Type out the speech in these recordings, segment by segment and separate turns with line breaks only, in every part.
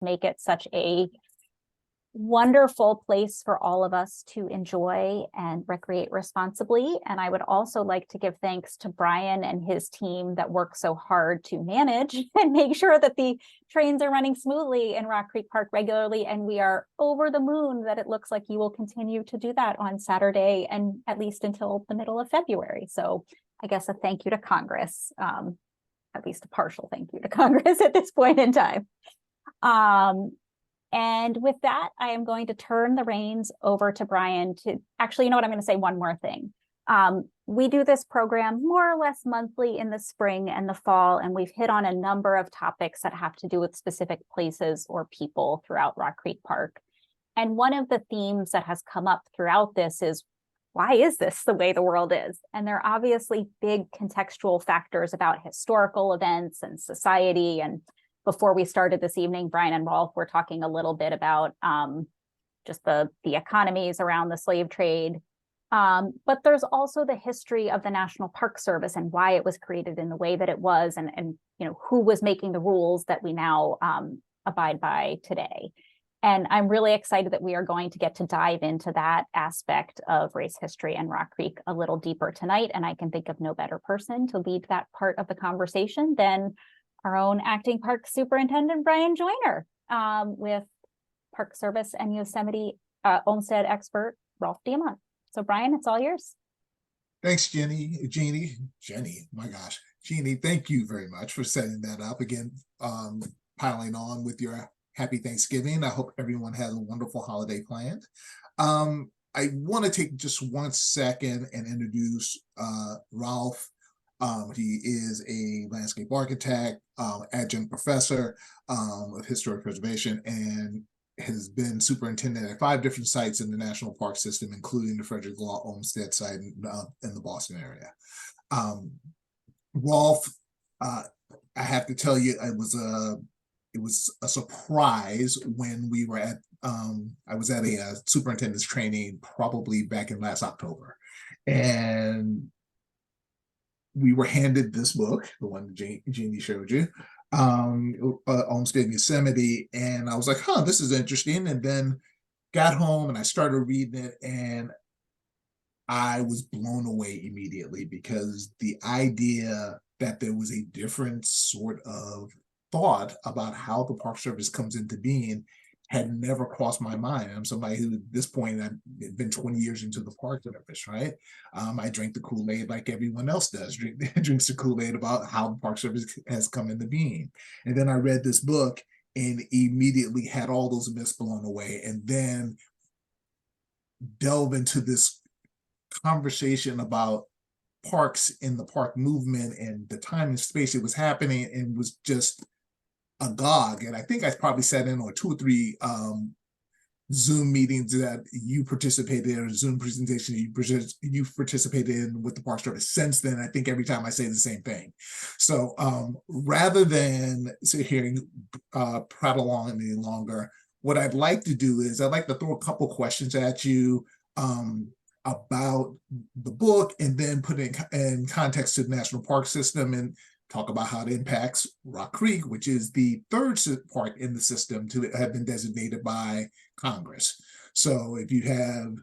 make it such a wonderful place for all of us to enjoy and recreate responsibly. And I would also like to give thanks to Brian and his team that work so hard to manage and make sure that the trains are running smoothly in Rock Creek Park regularly. And we are over the moon that it looks like you will continue to do that on Saturday and at least until the middle of February. So I guess a thank you to Congress, at least a partial thank you to Congress at this point in time. And with that, I am going to turn the reins over to Brian to actually, you know what, I'm going to say one more thing. We do this program more or less monthly in the spring and the fall, and we've hit on a number of topics that have to do with specific places or people throughout Rock Creek Park. And one of the themes that has come up throughout this is, why is this the way the world is? And there are obviously big contextual factors about historical events and society. And before we started this evening, Brian and Rolf were talking a little bit about just the economies around the slave trade. But there's also the history of the National Park Service and why it was created in the way that it was, and you know, who was making the rules that we now abide by today. And I'm really excited that we are going to get to dive into that aspect of race history and Rock Creek a little deeper tonight. And I can think of no better person to lead that part of the conversation than our own acting park superintendent, Brian Joyner, with Park Service and Yosemite Olmsted expert, Rolf Diamant. So Brian, it's all yours.
Thanks, Jeannie, my gosh. Jeannie, thank you very much for setting that up. Again, piling on with your happy Thanksgiving. I hope everyone has a wonderful holiday planned. I want to take just 1 second and introduce Rolf. He is a landscape architect, adjunct professor of historic preservation, and has been superintendent at 5 different sites in the national park system, including the Frederick Law Olmsted site in the Boston area. Rolf, I have to tell you, it was a surprise when we were at I was at a superintendent's training probably back in last October, and we were handed this book, the one Jeannie showed you, Olmsted and Yosemite, and I was like, huh, this is interesting. And then got home and I started reading it, and I was blown away immediately, because the idea that there was a different sort of thought about how the Park Service comes into being had never crossed my mind. I'm somebody who, at this point, I've been 20 years into the Park Service, right? I drink the Kool-Aid like everyone else does, drinks the Kool-Aid about how the Park Service has come into being. And then I read this book and immediately had all those myths blown away, and then delve into this conversation about parks in the park movement and the time and space it was happening, and was just agog. And I think I probably sat in on 2 or 3 Zoom meetings that you participated in, or Zoom presentations you participated in with the Park Service. Since then, I think every time I say the same thing. So rather than sit here and prattle on any longer, what I'd like to do is I'd like to throw a couple questions at you about the book, and then put it in context to the National Park System, and talk about how it impacts Rock Creek, which is the 3rd park in the system to have been designated by Congress. So if you have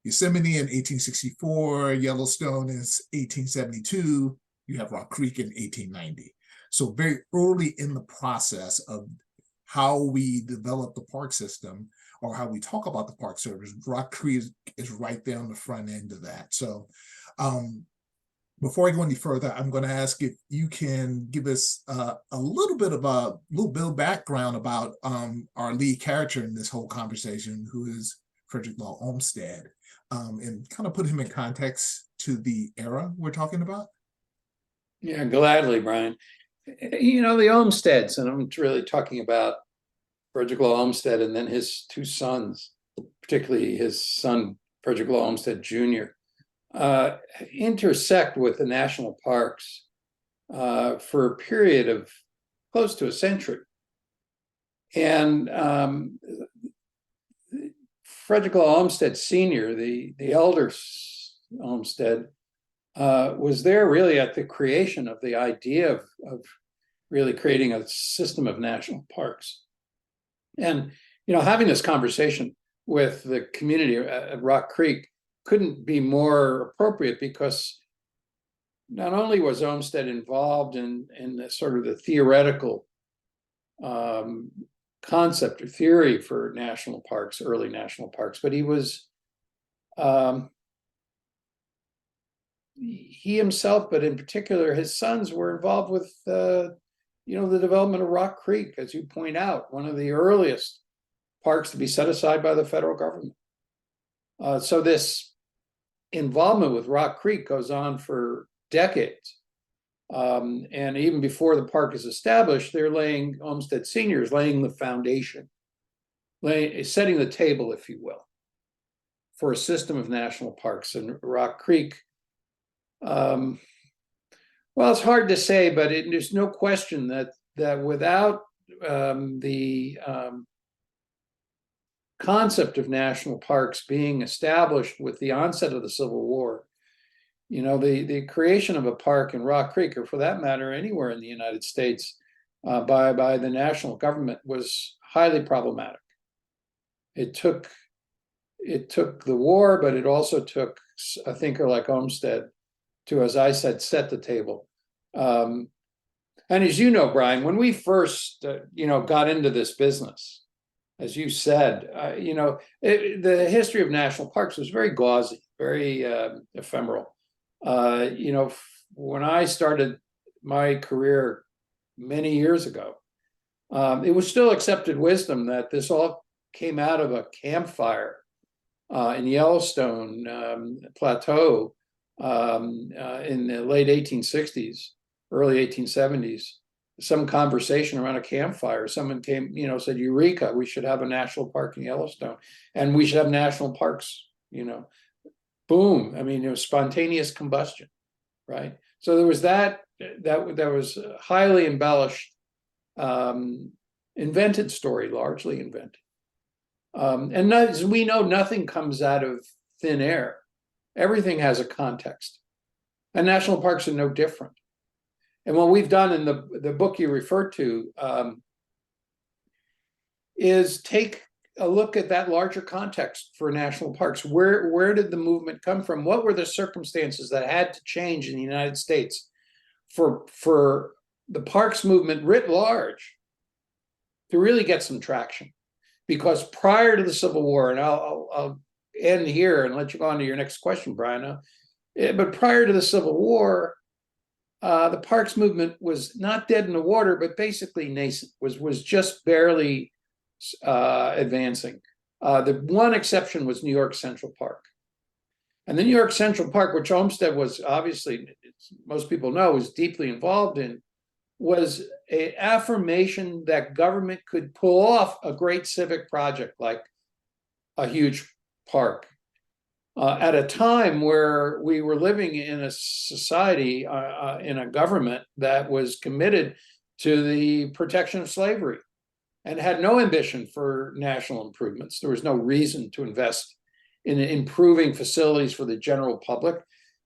Yosemite in 1864, Yellowstone in 1872, you have Rock Creek in 1890. So very early in the process of how we develop the park system, or how we talk about the Park Service, Rock Creek is right there on the front end of that. So before I go any further, I'm going to ask if you can give us a little bit of background about our lead character in this whole conversation, who is Frederick Law Olmsted, and kind of put him in context to the era we're talking about.
Yeah, gladly, Brian. You know, the Olmsteds, and I'm really talking about Frederick Law Olmsted and then his 2 sons, particularly his son, Frederick Law Olmsted Jr., intersect with the national parks for a period of close to a century. And Frederick Law Olmsted Sr., the elder Olmsted, was there really at the creation of the idea of really creating a system of national parks. And, having this conversation with the community at Rock Creek couldn't be more appropriate, because not only was Olmsted involved in the sort of the theoretical concept or theory for national parks, early national parks, but he was he himself, but in particular his sons, were involved with the development of Rock Creek, as you point out, one of the earliest parks to be set aside by the federal government. So this involvement with Rock Creek goes on for decades. And even before the park is established, they're Olmsted seniors laying the foundation, setting the table, if you will, for a system of national parks. And Rock Creek, well, it's hard to say, but there's no question that without the concept of national parks being established with the onset of the Civil War, the creation of a park in Rock Creek, or for that matter, anywhere in the United States, by the national government, was highly problematic. It took the war, but it also took a thinker like Olmsted to, as I said, set the table. And as you know, Brian, when we first, got into this business, as you said, the history of national parks was very gauzy, very ephemeral. When I started my career many years ago, it was still accepted wisdom that this all came out of a campfire in Yellowstone Plateau in the late 1860s, early 1870s. Some conversation around a campfire. Someone came, said, "Eureka, we should have a national park in Yellowstone, and we should have national parks." Boom. I mean, it was spontaneous combustion, right? So there was that was a highly embellished, invented story, largely invented. And as we know, nothing comes out of thin air. Everything has a context, and national parks are no different. And what we've done in the book you referred to is take a look at that larger context for national parks. Where did the movement come from? What were the circumstances that had to change in the United States for the parks movement writ large to really get some traction? Because prior to the Civil War, and I'll end here and let you go on to your next question, Brian, but prior to the Civil War, the parks movement was not dead in the water, but basically nascent, was just barely advancing. The one exception was New York Central Park. And the New York Central Park, which Olmsted was obviously, most people know, was deeply involved in, was an affirmation that government could pull off a great civic project like a huge park. At a time where we were living in a society, in a government that was committed to the protection of slavery and had no ambition for national improvements. There was no reason to invest in improving facilities for the general public.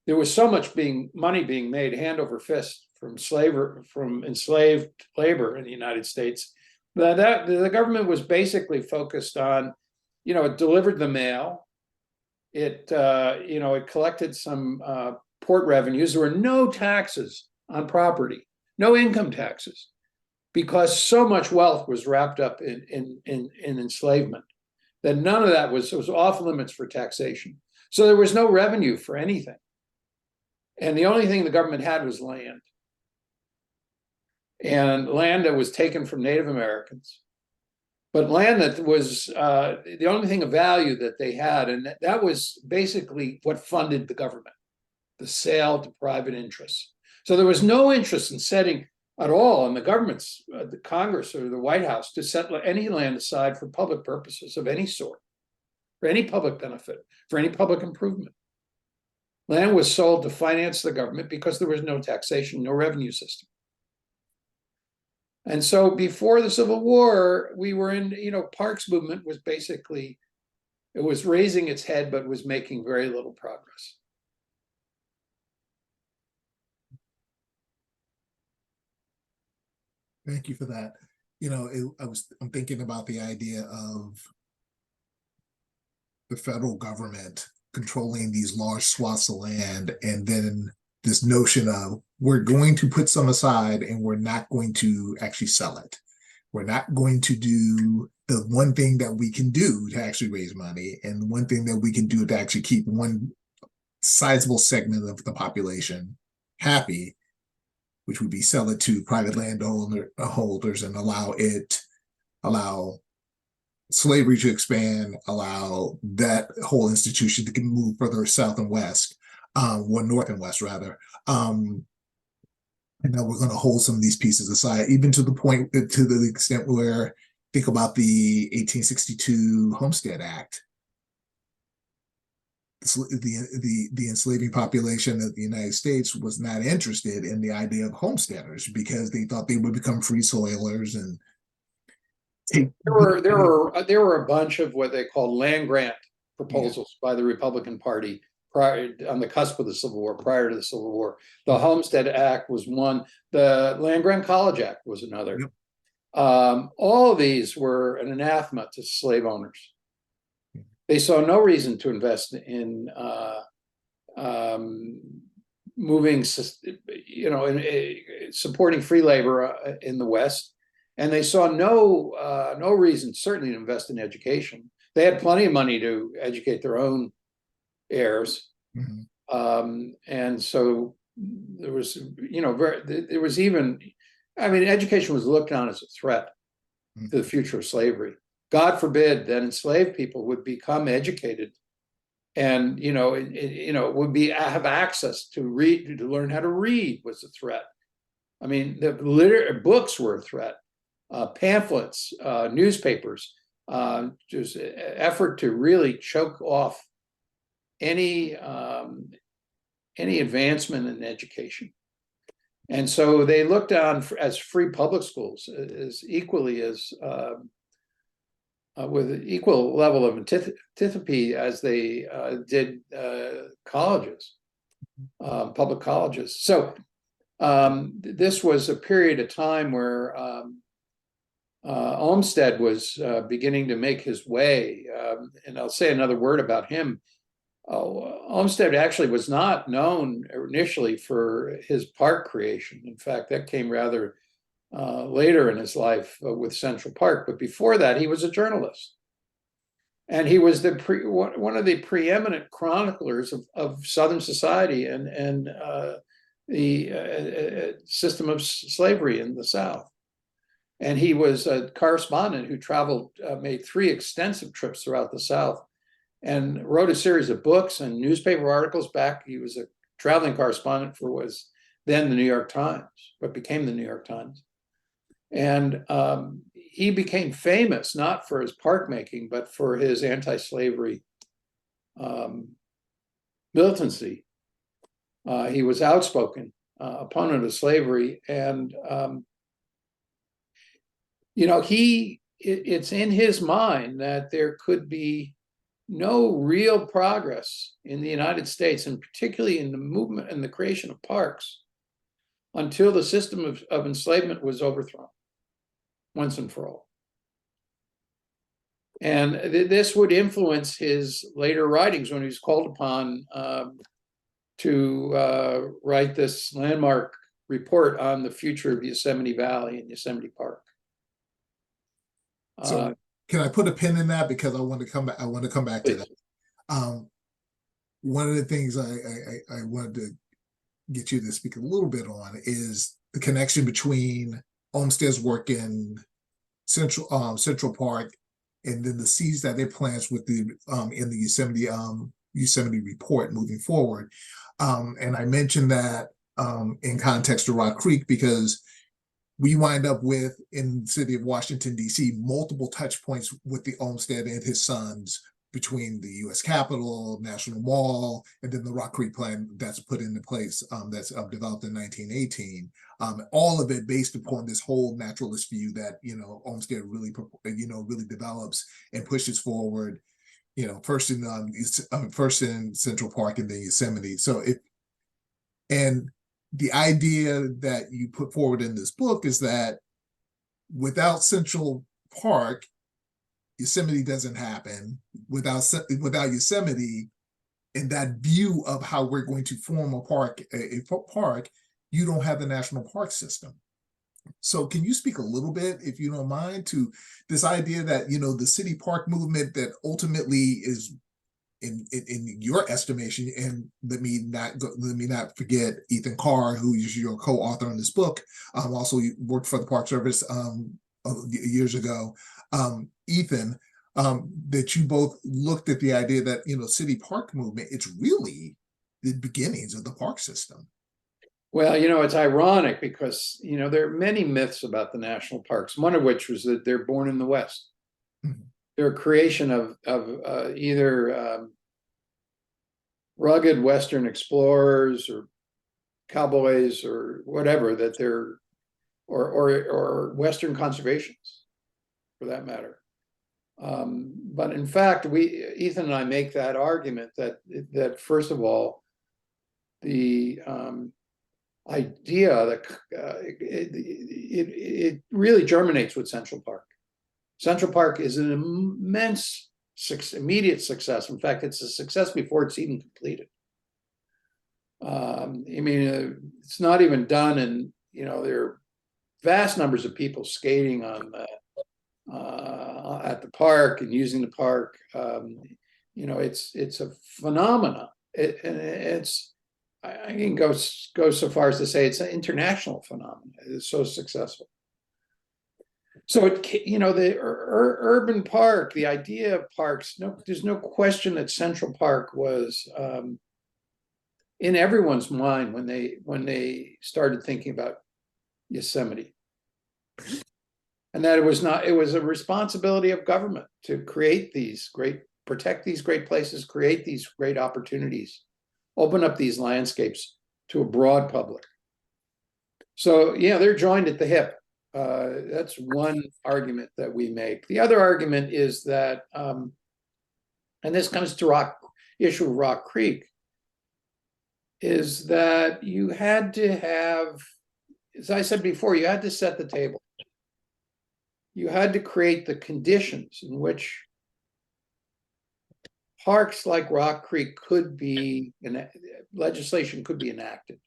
There was so much money being made hand over fist from enslaved labor in the United States that the government was basically focused on, it delivered the mail. It collected some port revenues. There were no taxes on property, no income taxes, because so much wealth was wrapped up in enslavement that none of that was off limits for taxation. So there was no revenue for anything. And the only thing the government had was land. And land that was taken from Native Americans. But land that was the only thing of value that they had, and that was basically what funded the government, the sale to private interests. So there was no interest in setting at all in the government's, the Congress or the White House, to set any land aside for public purposes of any sort, for any public benefit, for any public improvement. Land was sold to finance the government because there was no taxation, no revenue system. And so before the Civil War, we were in, parks movement was basically, it was raising its head, but was making very little progress.
Thank you for that. I'm thinking about the idea of the federal government controlling these large swaths of land, and then this notion of we're going to put some aside and we're not going to actually sell it. We're not going to do the one thing that we can do to actually raise money, and one thing that we can do to actually keep one sizable segment of the population happy, which would be sell it to private landholders and allow slavery to expand, allow that whole institution to move further south and west, or north and west rather. And then we're going to hold some of these pieces aside, even to the extent where, think about the 1862 Homestead Act. The enslaving population of the United States was not interested in the idea of homesteaders because they thought they would become free soilers and
there were a bunch of what they called land grant proposals by the Republican Party prior, on the cusp of the Civil War, prior to the Civil War. The Homestead Act was one. The Land Grant College Act was another.
Yep.
All of these were an anathema to slave owners. They saw no reason to invest in moving, supporting free labor in the West. And they saw no reason, certainly, to invest in education. They had plenty of money to educate their own heirs. Mm-hmm. And so there was, education was looked on as a threat mm-hmm. to the future of slavery. God forbid that enslaved people would become educated and, would have access to read, to learn how to read was a threat. I mean, the books were a threat. Pamphlets, newspapers, just effort to really choke off any advancement in education. And so they looked on as free public schools as equally as with an equal level of antipathy as they did colleges, public colleges. So this was a period of time where Olmsted was beginning to make his way. And I'll say another word about him. Olmsted actually was not known initially for his park creation. In fact, that came rather later in his life with Central Park. But before that, he was a journalist. And he was one of the preeminent chroniclers of Southern society and the system of slavery in the South. And he was a correspondent who traveled, made 3 extensive trips throughout the South, and wrote a series of books and newspaper articles back. He was a traveling correspondent for what was then the New York Times, what became the New York Times. And he became famous not for his park making, but for his anti-slavery militancy. He was outspoken opponent of slavery, and it's in his mind that there could be no real progress in the United States, and particularly in the movement and the creation of parks, until the system of enslavement was overthrown once and for all. And this would influence his later writings when he was called upon to write this landmark report on the future of Yosemite Valley and Yosemite Park.
So can I put a pin in that, because I want to come back? I want to come back to that. One of the things I wanted to get you to speak a little bit on is the connection between Olmsted's work in Central Park, and then the seeds that they plant with the in the Yosemite report moving forward. And I mentioned that in context to Rock Creek, because we wind up with, in the city of Washington, D.C., multiple touch points with the Olmsted and his sons, between the U.S. Capitol, National Mall, and then the Rock Creek plan that's put into place, that's developed in 1918. All of it based upon this whole naturalist view that, Olmsted really develops and pushes forward, first in Central Park and then Yosemite. And the idea that you put forward in this book is that without Central Park, Yosemite doesn't happen. Without Yosemite and that view of how we're going to form a park, you don't have the national park system. So can you speak a little bit, if you don't mind, to this idea that, the city park movement that ultimately is in your estimation, and let me not forget Ethan Carr, who is your co-author on this book, also worked for the Park Service years ago. Ethan, that you both looked at the idea that, city park movement, it's really the beginnings of the park system.
Well, it's ironic because, there are many myths about the national parks, one of which was that they're born in the West. Mm-hmm. They're a creation of either rugged Western explorers or cowboys or whatever, that they're, or Western conservationists, for that matter. But in fact, Ethan and I make that argument that first of all, the idea that it really germinates with Central Park. Central Park is an immense immediate success. In fact, it's a success before it's even completed. It's not even done, and there are vast numbers of people skating on at the park and using the park. It's a phenomena. I can go so far as to say it's an international phenomenon. It's so successful. So the urban park, the idea of parks, there's no question that Central Park was in everyone's mind when they started thinking about Yosemite. And that it was a responsibility of government to protect these great places, create these great opportunities, open up these landscapes to a broad public. So yeah, they're joined at the hip. That's one argument that we make. The other argument is that, and this comes to issue of Rock Creek, is that you had to have, as I said before, you had to set the table. You had to create the conditions in which parks like Rock Creek legislation could be enacted.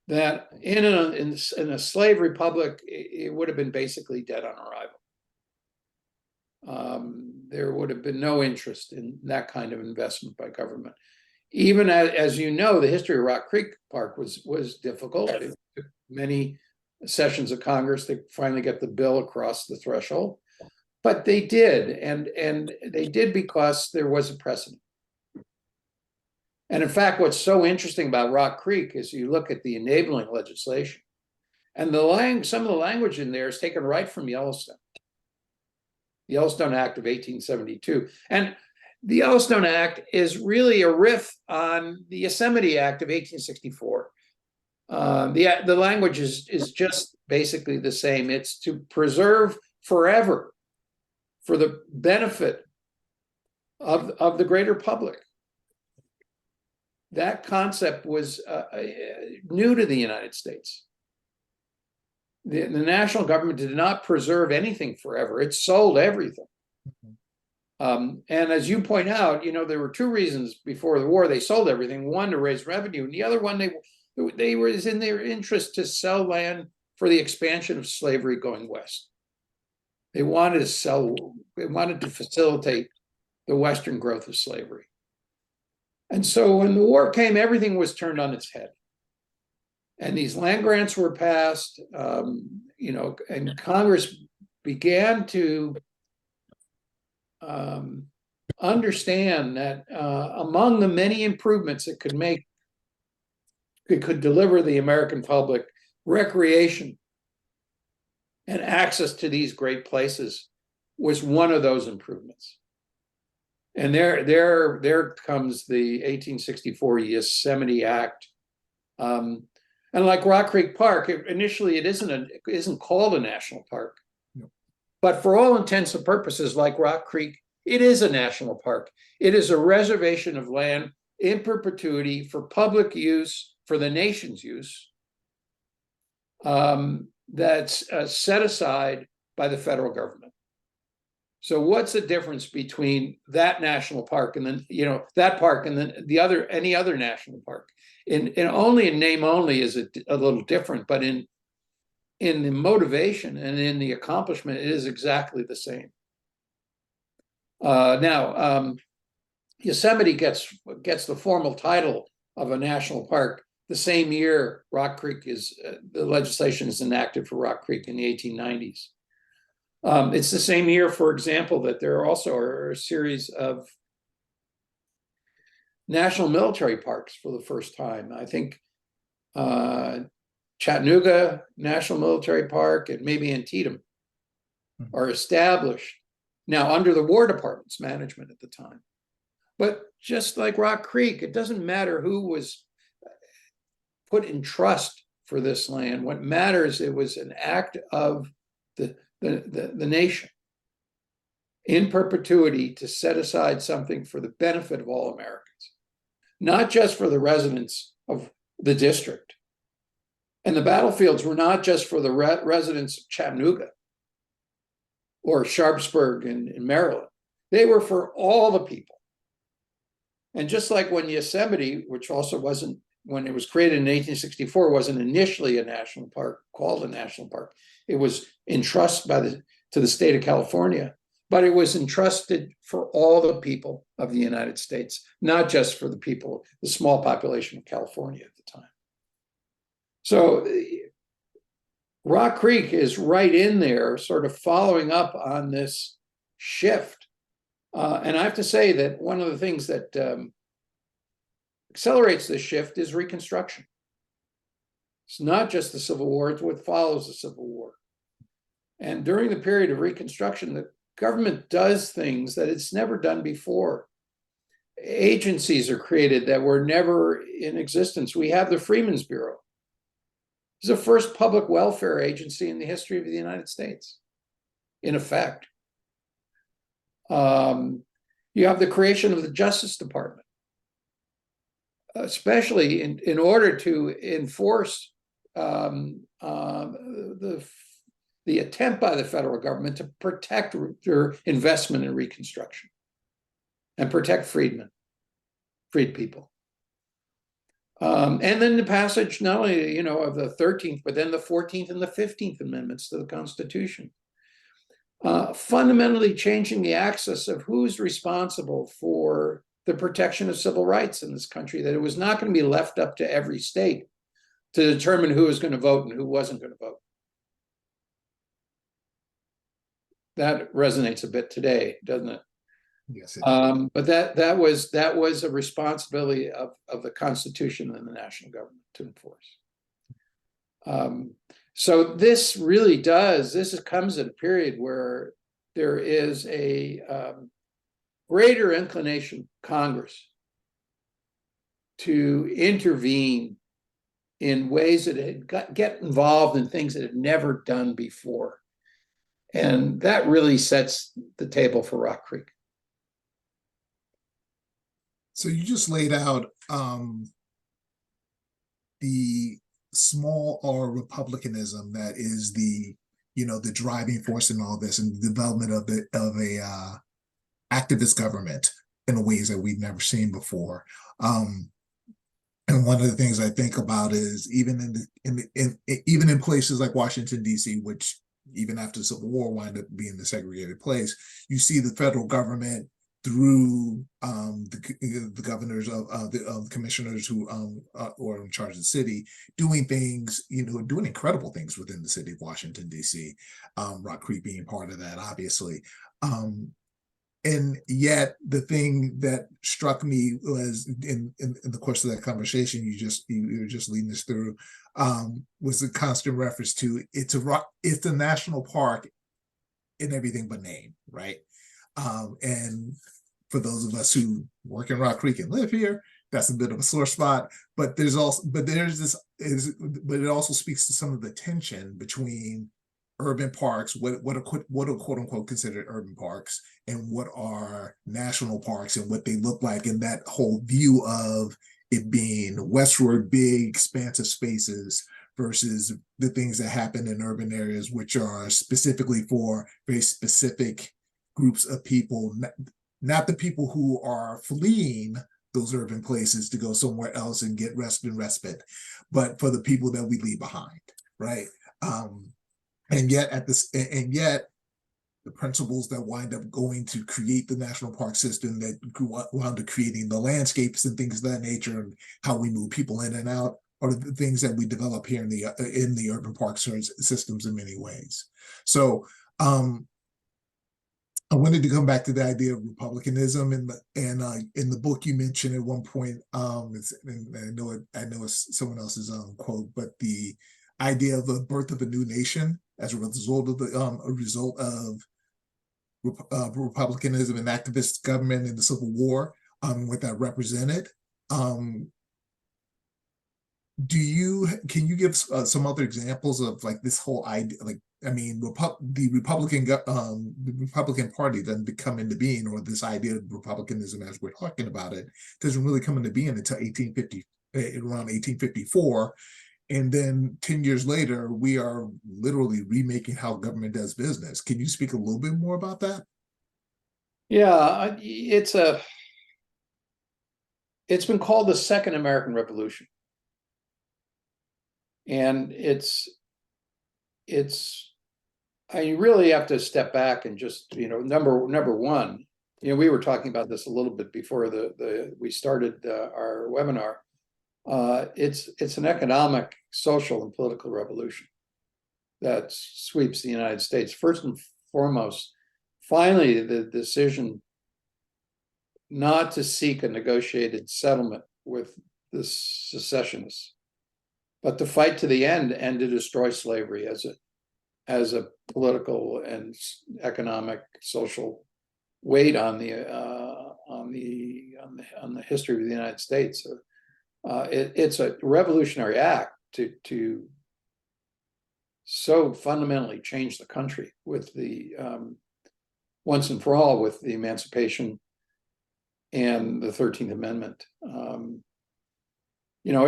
That in a slave republic, it would have been basically dead on arrival. There would have been no interest in that kind of investment by government. Even as you know, the history of Rock Creek Park was difficult. It took many sessions of Congress to finally get the bill across the threshold, but they did, and they did because there was a precedent. And in fact, what's so interesting about Rock Creek is you look at the enabling legislation, and some of the language in there is taken right from Yellowstone. The Yellowstone Act of 1872. And the Yellowstone Act is really a riff on the Yosemite Act of 1864. The language is just basically the same. It's to preserve forever for the benefit of the greater public. That concept was new to the United States. The national government did not preserve anything forever. It sold everything. And as you point out, there were two reasons before the war they sold everything. One, to raise revenue, and the other one, they were in their interest to sell land for the expansion of slavery going west. They wanted to facilitate the Western growth of slavery. And so when the war came, everything was turned on its head. And these land grants were passed, and Congress began to understand that among the many improvements it could deliver the American public, recreation and access to these great places was one of those improvements. And there comes the 1864 Yosemite Act. And like Rock Creek Park, initially it isn't called a national park. No. But for all intents and purposes, like Rock Creek, it is a national park. It is a reservation of land in perpetuity for public use, for the nation's use. that's set aside by the federal government. So what's the difference between that national park and then, that park and then any other national park? In only in name only is it a little different, but in the motivation and in the accomplishment, it is exactly the same. Now, Yosemite gets the formal title of a national park the same year Rock Creek the legislation is enacted for Rock Creek in the 1890s. It's the same year, for example, that there also are a series of national military parks for the first time. I think Chattanooga National Military Park and maybe Antietam are established now under the War Department's management at the time. But just like Rock Creek, it doesn't matter who was put in trust for this land. What matters, it was an act of the nation in perpetuity to set aside something for the benefit of all Americans, not just for the residents of the district. And the battlefields were not just for the residents of Chattanooga or Sharpsburg in Maryland. They were for all the people. And just like when Yosemite, which also wasn't, when it was created in 1864, wasn't initially a national park, called a national park. It was entrusted to the state of California, but it was entrusted for all the people of the United States, not just for the small population of California at the time. So Rock Creek is right in there, sort of following up on this shift. And I have to say that one of the things that accelerates this shift is Reconstruction. It's not just the Civil War, it's what follows the Civil War. And during the period of Reconstruction, the government does things that it's never done before. Agencies are created that were never in existence. We have the Freedmen's Bureau. It's the first public welfare agency in the history of the United States, in effect. You have the creation of the Justice Department, especially in order to enforce the attempt by the federal government to protect their investment in Reconstruction and protect freed people. And then the passage not only of the 13th, but then the 14th and the 15th Amendments to the Constitution. Fundamentally changing the axis of who's responsible for the protection of civil rights in this country, that it was not going to be left up to every state to determine who was going to vote and who wasn't going to vote. That resonates a bit today, doesn't it?
Yes.
But that was a responsibility of the Constitution and the national government to enforce. So this really comes at a period where there is a greater inclination of Congress to intervene in ways that get involved in things that had never done before. And that really sets the table for Rock Creek.
So you just laid out the small R republicanism that is the driving force in all this, and the development of a activist government in ways that we've never seen before. And one of the things I think about is even in places like Washington, D.C., which even after the Civil War wound up being the segregated place, you see the federal government through the governors of the commissioners who are in charge of the city, doing things, doing incredible things within the city of Washington, D.C. Rock Creek being part of that, obviously. And yet the thing that struck me was in the course of that conversation you were just leading us through was the constant reference to it's a national park in everything but name, right? And for those of us who work in Rock Creek and live here, that's a bit of a sore spot. But it also speaks to some of the tension between urban parks, what are quote unquote considered urban parks, and what are national parks and what they look like, and that whole view of it being westward, big, expansive spaces versus the things that happen in urban areas, which are specifically for very specific groups of people, not the people who are fleeing those urban places to go somewhere else and get rest and respite, but for the people that we leave behind, right? And yet the principles that wind up going to create the national park system, that wound up creating the landscapes and things of that nature, and how we move people in and out, are the things that we develop here in the urban park systems in many ways. So I wanted to come back to the idea of republicanism, and in the book you mentioned at one point, and I know it's someone else's quote, but the idea of the birth of a new nation as a result of republicanism and activist government in the Civil War, what that represented. Can you give some other examples of like this whole idea? Like, I mean, the Republican Party doesn't come into being, or this idea of republicanism as we're talking about it doesn't really come into being until around 1854. And then 10 years later, we are literally remaking how government does business. Can you speak a little bit more about that?
Yeah, it's been called the Second American Revolution. And you really have to step back and just, number one, we were talking about this a little bit before we started our webinar. It's an economic, social, and political revolution that sweeps the United States. First and foremost, finally, the decision not to seek a negotiated settlement with the secessionists, but to fight to the end and to destroy slavery as a political and economic, social weight on the history of the United States. It's a revolutionary act to so fundamentally change the country with the once and for all with the Emancipation and the 13th Amendment.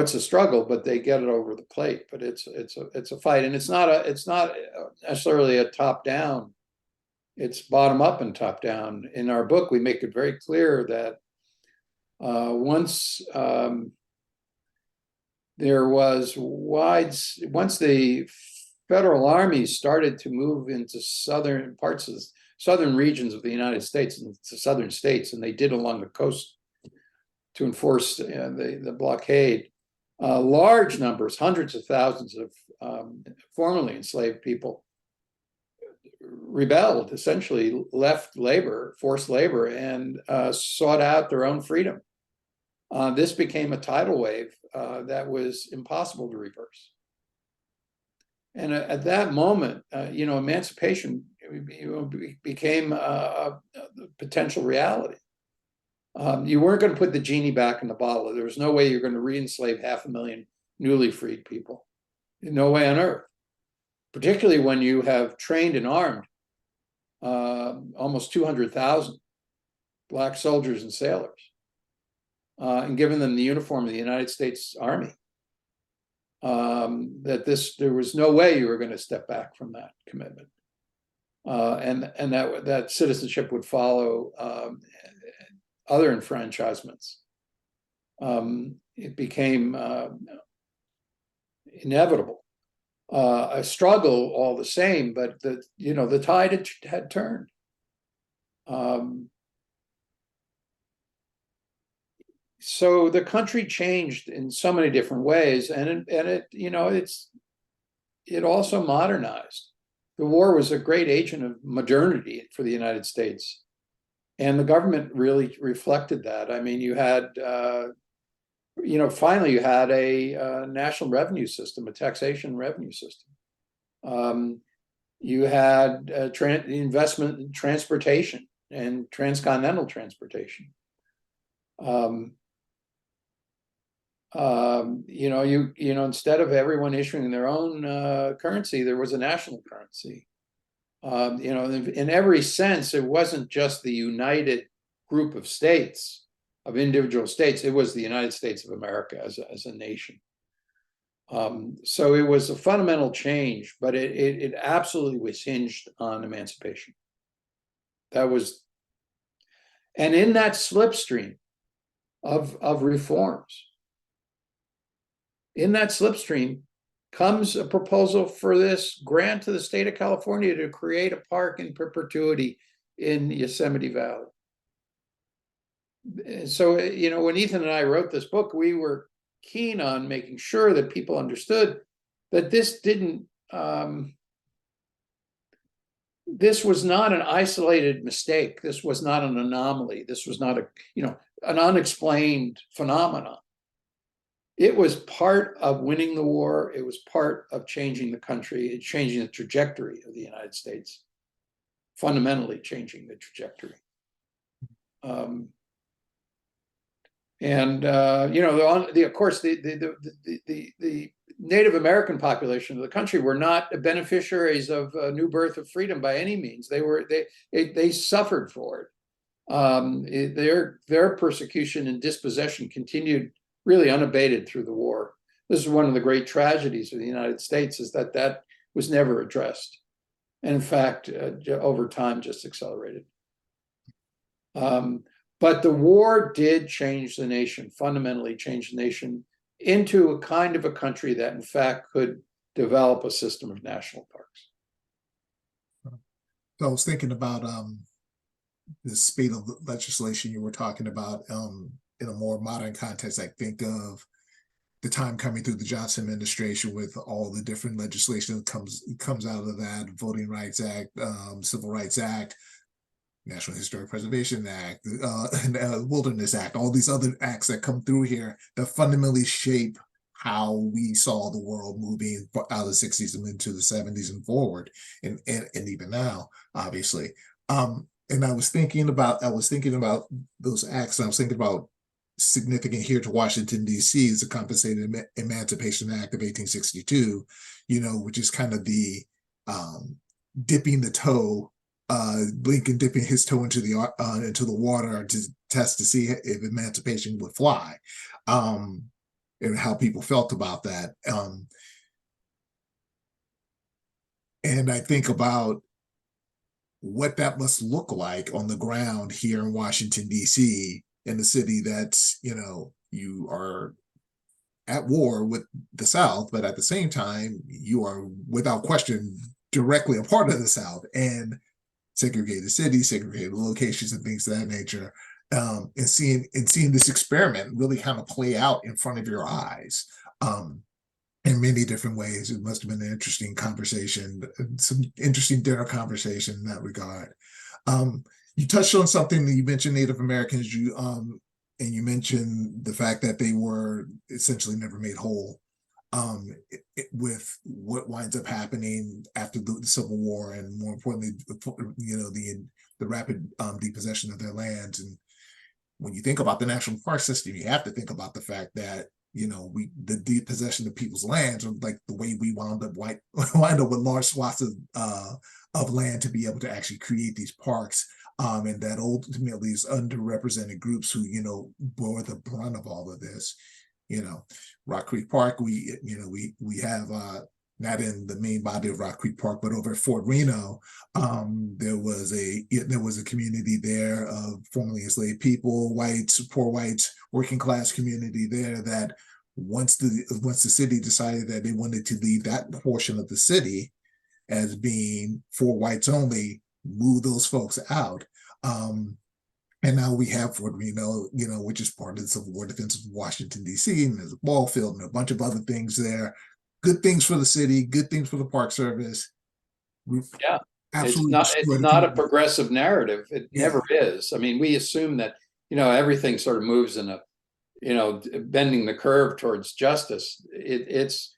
It's a struggle, but they get it over the plate. But it's a fight, and it's not necessarily a top down. It's bottom up and top down. In our book, we make it very clear that once the federal army started to move into southern regions of the United States and to southern states, and they did along the coast to enforce the blockade, large numbers, hundreds of thousands of formerly enslaved people rebelled, essentially left forced labor, and sought out their own freedom. This became a tidal wave that was impossible to reverse. And at that moment, emancipation became a potential reality. You weren't going to put the genie back in the bottle. There was no way you're going to re-enslave 500,000 newly freed people. No way on earth. Particularly when you have trained and armed almost 200,000 Black soldiers and sailors, and given them the uniform of the United States Army. There was no way you were going to step back from that commitment, and that citizenship would follow other enfranchisements. It became inevitable, a struggle all the same, but the tide had turned. So the country changed in so many different ways, and it also modernized. The war was a great agent of modernity for the United States, and the government really reflected that. I mean, you had, finally you had a national revenue system, a taxation revenue system. You had investment in transportation and transcontinental transportation. Instead of everyone issuing their own currency, there was a national currency. In every sense, it wasn't just the united group of states, of individual states. It was the United States of America as a nation. So it was a fundamental change, but it absolutely was hinged on emancipation. That was, and in that slipstream of reforms, in that slipstream comes a proposal for this grant to the state of California to create a park in perpetuity in Yosemite Valley. So, you know, when Ethan and I wrote this book, we were keen on making sure that people understood that this didn't, this was not an isolated mistake. This was not an anomaly. This was not a, you know, an unexplained phenomenon. It was part of winning the war. It was part of changing the country, changing the trajectory of the United States, fundamentally changing the trajectory. You know, of course, the Native American population of the country were not beneficiaries of a new birth of freedom by any means. They suffered for it. Their persecution and dispossession continued really unabated through the war. This is one of the great tragedies of the United States, is that was never addressed, and in fact, over time, just accelerated. But the war did change the nation, fundamentally change the nation into a kind of a country that, in fact, could develop a system of national parks.
So I was thinking about the spate of legislation you were talking about in a more modern context. I think of the time coming through the Johnson administration with all the different legislation that comes out of that: Voting Rights Act, Civil Rights Act, National Historic Preservation Act, and Wilderness Act, all these other acts that come through here that fundamentally shape how we saw the world moving out of the 60s and into the 70s and forward, and even now, obviously. And I was thinking about those acts, and I was thinking about significant here to Washington, D.C. is the Compensated Emancipation Act of 1862, you know, which is kind of the dipping the toe, Lincoln dipping his toe into the water to test to see if emancipation would fly, and how people felt about that. And I think about what that must look like on the ground here in Washington, D.C., in the city that's, you know, you are at war with the South, but at the same time, you are without question directly a part of the South, and segregated cities, segregated locations, and things of that nature. And seeing this experiment really kind of play out in front of your eyes in many different ways. It must have been an interesting conversation, some interesting dinner conversation in that regard. You touched on something that you mentioned Native Americans, and you mentioned the fact that they were essentially never made whole with what winds up happening after the Civil War, and more importantly, you know, the rapid depossession of their lands. And when you think about the national park system, you have to think about the fact that, you know, the depossession of people's lands, or like the way we wound up with large swaths of land to be able to actually create these parks. And that ultimately is underrepresented groups who, you know, bore the brunt of all of this. You know, Rock Creek Park, we have not in the main body of Rock Creek Park, but over at Fort Reno, there was a community there of formerly enslaved people, whites, poor whites, working class community there, that once the city decided that they wanted to leave that portion of the city as being for whites only, move those folks out. And now we have Fort Reno, you know, which is part of the Civil War defense of Washington, D.C., and there's a ball field and a bunch of other things there. Good things for the city, good things for the Park Service.
Yeah,
absolutely.
It's not a progressive narrative. It never is. I mean, we assume that, you know, everything sort of moves in a, you know, bending the curve towards justice. It's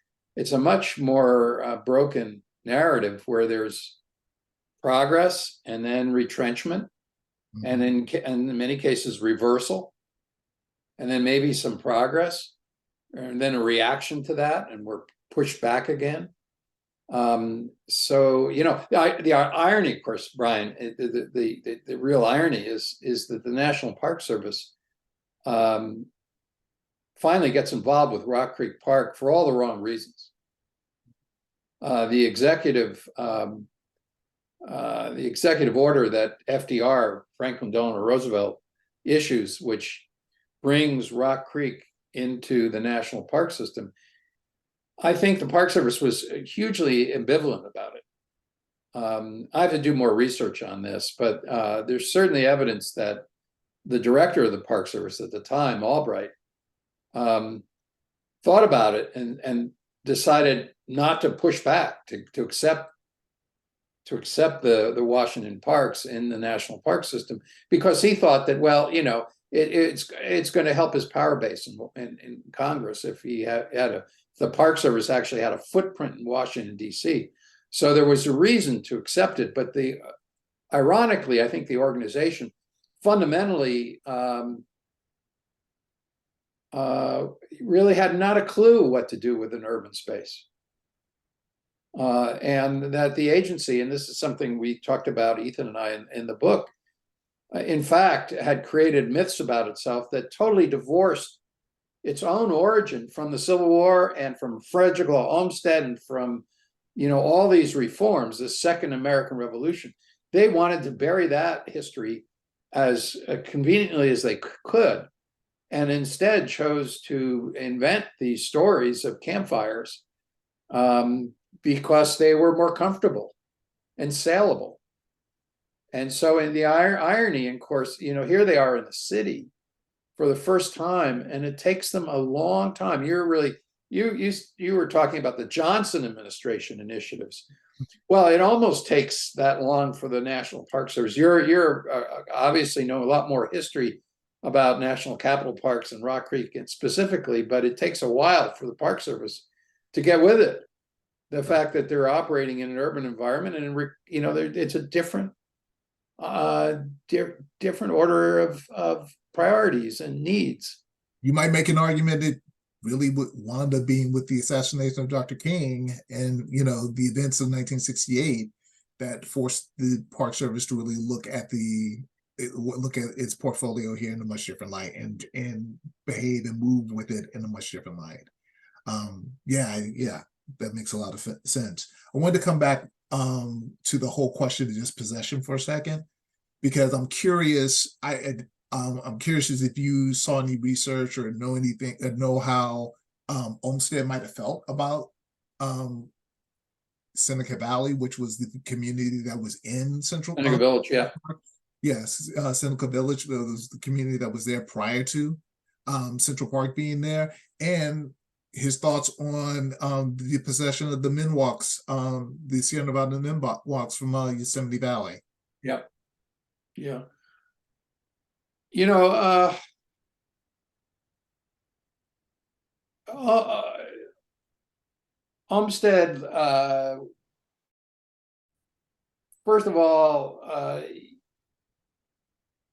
a much more broken narrative, where there's progress and then retrenchment, and in many cases reversal, and then maybe some progress, and then a reaction to that, and we're pushed back again. So, you know, the irony, of course, Brian, the real irony is that the National Park Service finally gets involved with Rock Creek Park for all the wrong reasons. The executive order that FDR, Franklin Delano Roosevelt, issues, which brings Rock Creek into the national park system, I think the Park Service was hugely ambivalent about it. I have to do more research on this, but there's certainly evidence that the director of the Park Service at the time, Albright, thought about it and decided not to push back, to accept the Washington parks in the national park system, because he thought that, well, you know, it's going to help his power base in Congress if he the Park Service actually had a footprint in Washington, D.C. So there was a reason to accept it. But ironically, I think the organization fundamentally really had not a clue what to do with an urban space. And that the agency, and this is something we talked about, Ethan and I, in the book, in fact, had created myths about itself that totally divorced its own origin from the Civil War and from Frederick Law Olmsted and from, you know, all these reforms, the Second American Revolution. They wanted to bury that history as conveniently as they could, and instead chose to invent these stories of campfires because they were more comfortable and saleable. And so in the irony, and of course, you know, here they are in the city for the first time, and it takes them a long time. You're really, you were talking about the Johnson administration initiatives. Well, it almost takes that long for the National Park Service. You're obviously know a lot more history about National Capital Parks and Rock Creek and specifically, but it takes a while for the Park Service to get with it. The fact that they're operating in an urban environment, and you know, it's a different order of priorities and needs.
You might make an argument that really wound up being with the assassination of Dr. King and, you know, the events of 1968 that forced the Park Service to really look at its portfolio here in a much different light and behave and move with it in a much different light. Yeah, that makes a lot of sense. I wanted to come back to the whole question of dispossession for a second, because I'm curious. I'm curious as if you saw any research or know anything, or know how Olmsted might have felt about Seneca Valley, which was the community that was in Central
Seneca Village, yeah.
Yes, Seneca Village was the community that was there prior to Central Park being there, and his thoughts on the possession of the Minwalks, the Sierra Nevada Minwalks from Yosemite Valley.
Yeah. Yeah. You know, Olmsted, first of all,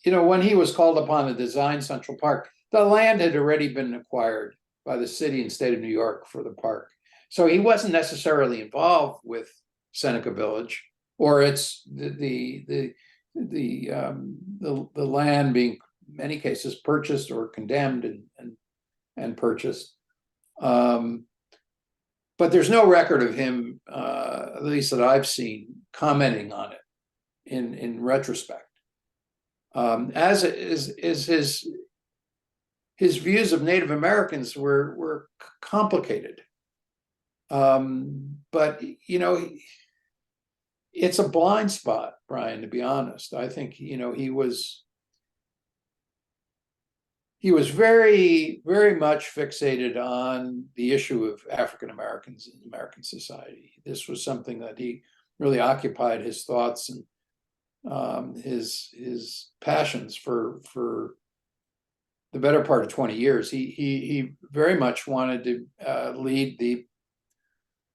you know, when he was called upon to design Central Park, the land had already been acquired by the city and state of New York for the park. So he wasn't necessarily involved with Seneca Village or its the land being in many cases purchased or condemned and purchased. But there's no record of him, at least that I've seen, commenting on it in retrospect. As is his views of Native Americans were complicated. But you know, it's a blind spot, Brian, to be honest. I think, you know, he was very, very much fixated on the issue of African Americans in American society. This was something that he really occupied his thoughts and his passions for the better part of 20 years. He very much wanted to lead the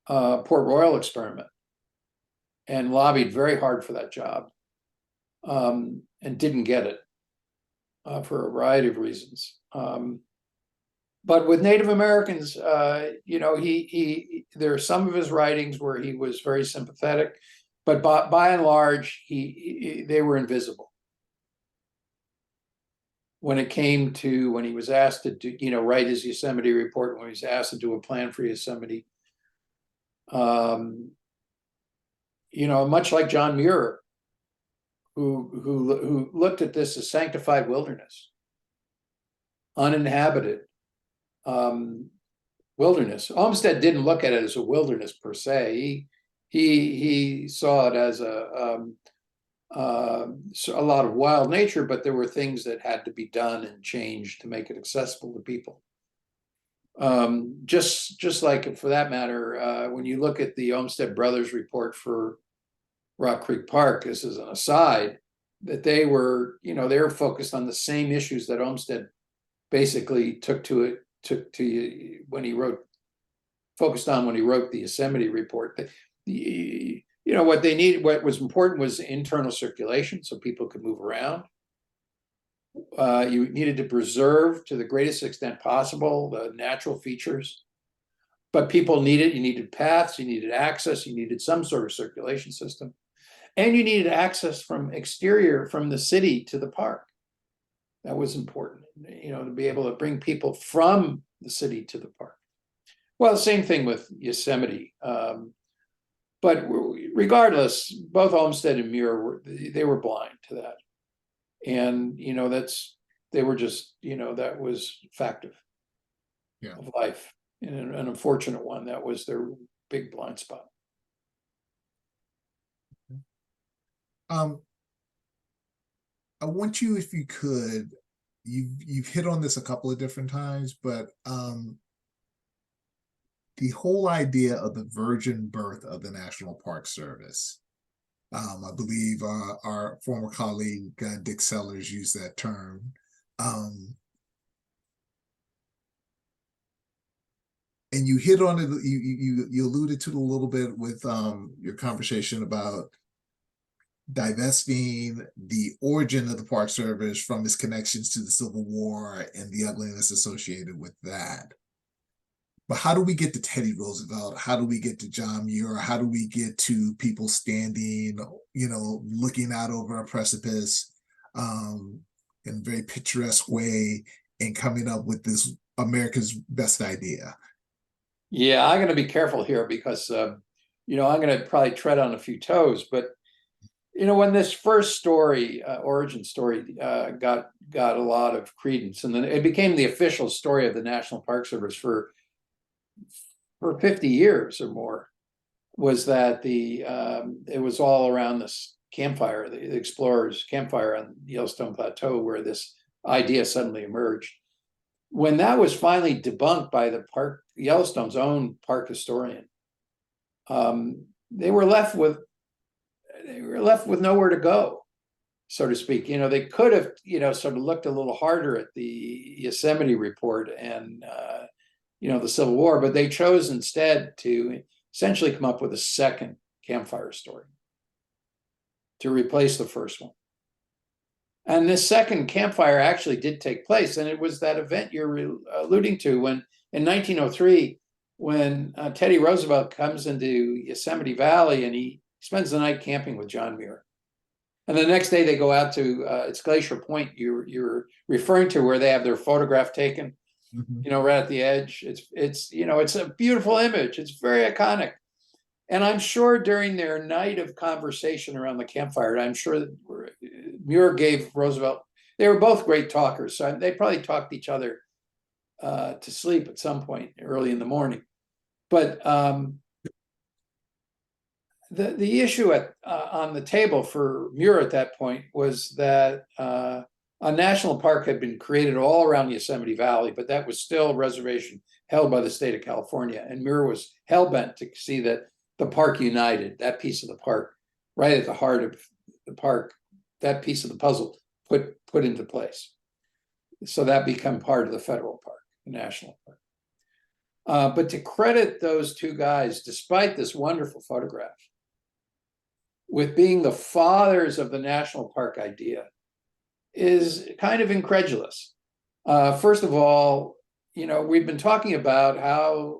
Port Royal experiment and lobbied very hard for that job, and didn't get it for a variety of reasons. But with Native Americans, you know, there are some of his writings where he was very sympathetic, but by and large, they were invisible. when it came to, when he was asked to do, write his Yosemite report, when he was asked to do a plan for Yosemite. Much like John Muir, who looked at this as sanctified wilderness, uninhabited wilderness. Olmsted didn't look at it as a wilderness per se. He saw it as a lot of wild nature, but there were things that had to be done and changed to make it accessible to people. Just like, for that matter, when you look at the Olmsted brothers report for Rock Creek Park, this is an aside, that they were focused on the same issues that Olmsted basically focused on when he wrote the Yosemite report. What was important was internal circulation, so people could move around. You needed to preserve, to the greatest extent possible, the natural features, but you needed paths, you needed access, you needed some sort of circulation system, and you needed access from the city to the park. That was important, to be able to bring people from the city to the park. Well, same thing with Yosemite. But regardless, both Olmsted and Muir were blind to that. And, they were just, that was fact of life. And an unfortunate one. That was their big blind spot.
I want you, if you could, you've hit on this a couple of different times, but the whole idea of the virgin birth of the National Park Service. I believe our former colleague Dick Sellers used that term. And you hit on it. You alluded to it a little bit with your conversation about divesting the origin of the Park Service from its connections to the Civil War and the ugliness associated with that. But how do we get to Teddy Roosevelt? How do we get to John Muir? How do we get to people standing, looking out over a precipice in a very picturesque way and coming up with this America's best idea?
Yeah, I'm going to be careful here because, I'm going to probably tread on a few toes. But, when this first story, origin story, got a lot of credence, and then it became the official story of the National Park Service for 50 years or more, was that it was all around this campfire, the explorers' campfire on the Yellowstone Plateau, where this idea suddenly emerged. When that was finally debunked by Yellowstone's own park historian, they were left with nowhere to go, so to speak. They could have, sort of looked a little harder at the Yosemite report and the Civil War, but they chose instead to essentially come up with a second campfire story to replace the first one. And this second campfire actually did take place, and it was that event you're alluding to when, in 1903, when Teddy Roosevelt comes into Yosemite Valley and he spends the night camping with John Muir. And the next day they go out to it's Glacier Point you're referring to, where they have their photograph taken. Right at the edge. It's a beautiful image. It's very iconic. And I'm sure during their night of conversation around the campfire, I'm sure that Muir gave Roosevelt, they were both great talkers, so they probably talked each other to sleep at some point early in the morning. But the issue on the table for Muir at that point was that a national park had been created all around Yosemite Valley, but that was still a reservation held by the state of California. And Muir was hell-bent to see that the park united, that piece of the park, right at the heart of the park, that piece of the puzzle put into place. So that became part of the federal park, the national park. But to credit those two guys, despite this wonderful photograph, with being the fathers of the national park idea, is kind of incredulous. First of all, we've been talking about how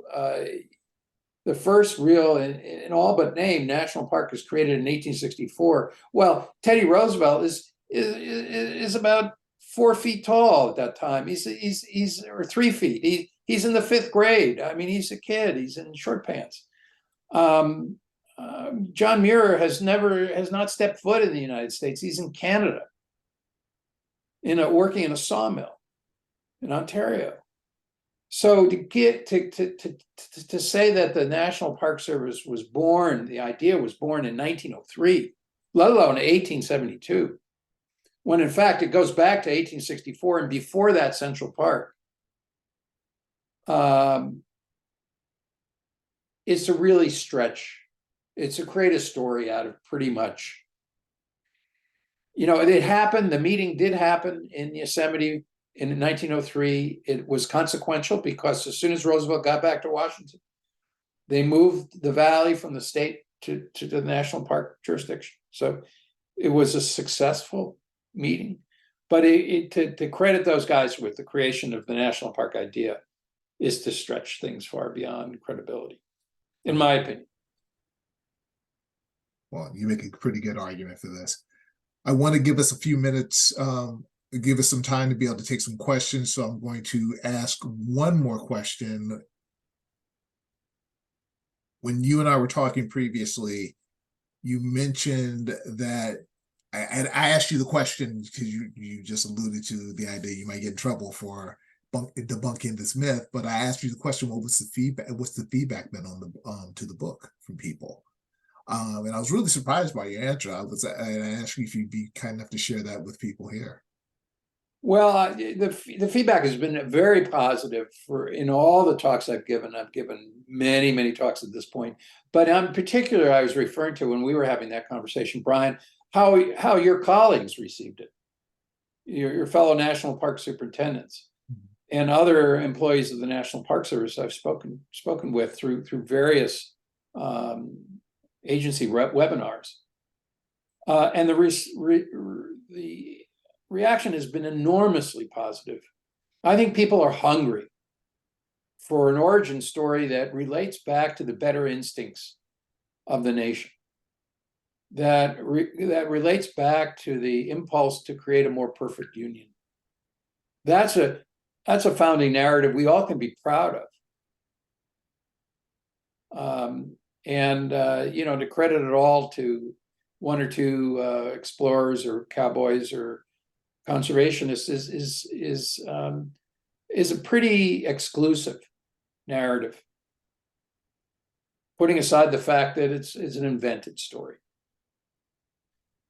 the first real, in all but name, national park was created in 1864. Well, Teddy Roosevelt is about 4 feet tall at that time. He's or 3 feet. He's in the 5th grade. I mean, he's a kid. He's in short pants. John Muir has not stepped foot in the United States. He's in Canada, working in a sawmill in Ontario. So to get to say that the National Park Service was born, the idea was born in 1903, let alone 1872, when in fact it goes back to 1864 and before that Central Park, is to really stretch. It's to create a story out of pretty much, it happened. The meeting did happen in Yosemite in 1903. It was consequential because as soon as Roosevelt got back to Washington, they moved the valley from the state to the national park jurisdiction. So it was a successful meeting. But to credit those guys with the creation of the national park idea is to stretch things far beyond credibility, in my opinion.
Well, you make a pretty good argument for this. I want to give us a few minutes, give us some time to be able to take some questions. So I'm going to ask one more question. When you and I were talking previously, you mentioned that, I asked you the question because you just alluded to the idea you might get in trouble for debunking this myth, but I asked you the question, what's the feedback been on the to the book from people? And I was really surprised by your answer. I asked you if you'd be kind enough to share that with people here.
Well, the feedback has been very positive in all the talks I've given. I've given many, many talks at this point, but in particular, I was referring to when we were having that conversation, Brian, how your colleagues received it, your fellow national park superintendents, and other employees of the National Park Service I've spoken with through various agency webinars, and the reaction has been enormously positive. I think people are hungry for an origin story that relates back to the better instincts of the nation, that relates back to the impulse to create a more perfect union. That's a founding narrative we all can be proud of. To credit it all to one or two explorers or cowboys or conservationists is a pretty exclusive narrative, putting aside the fact that it's an invented story.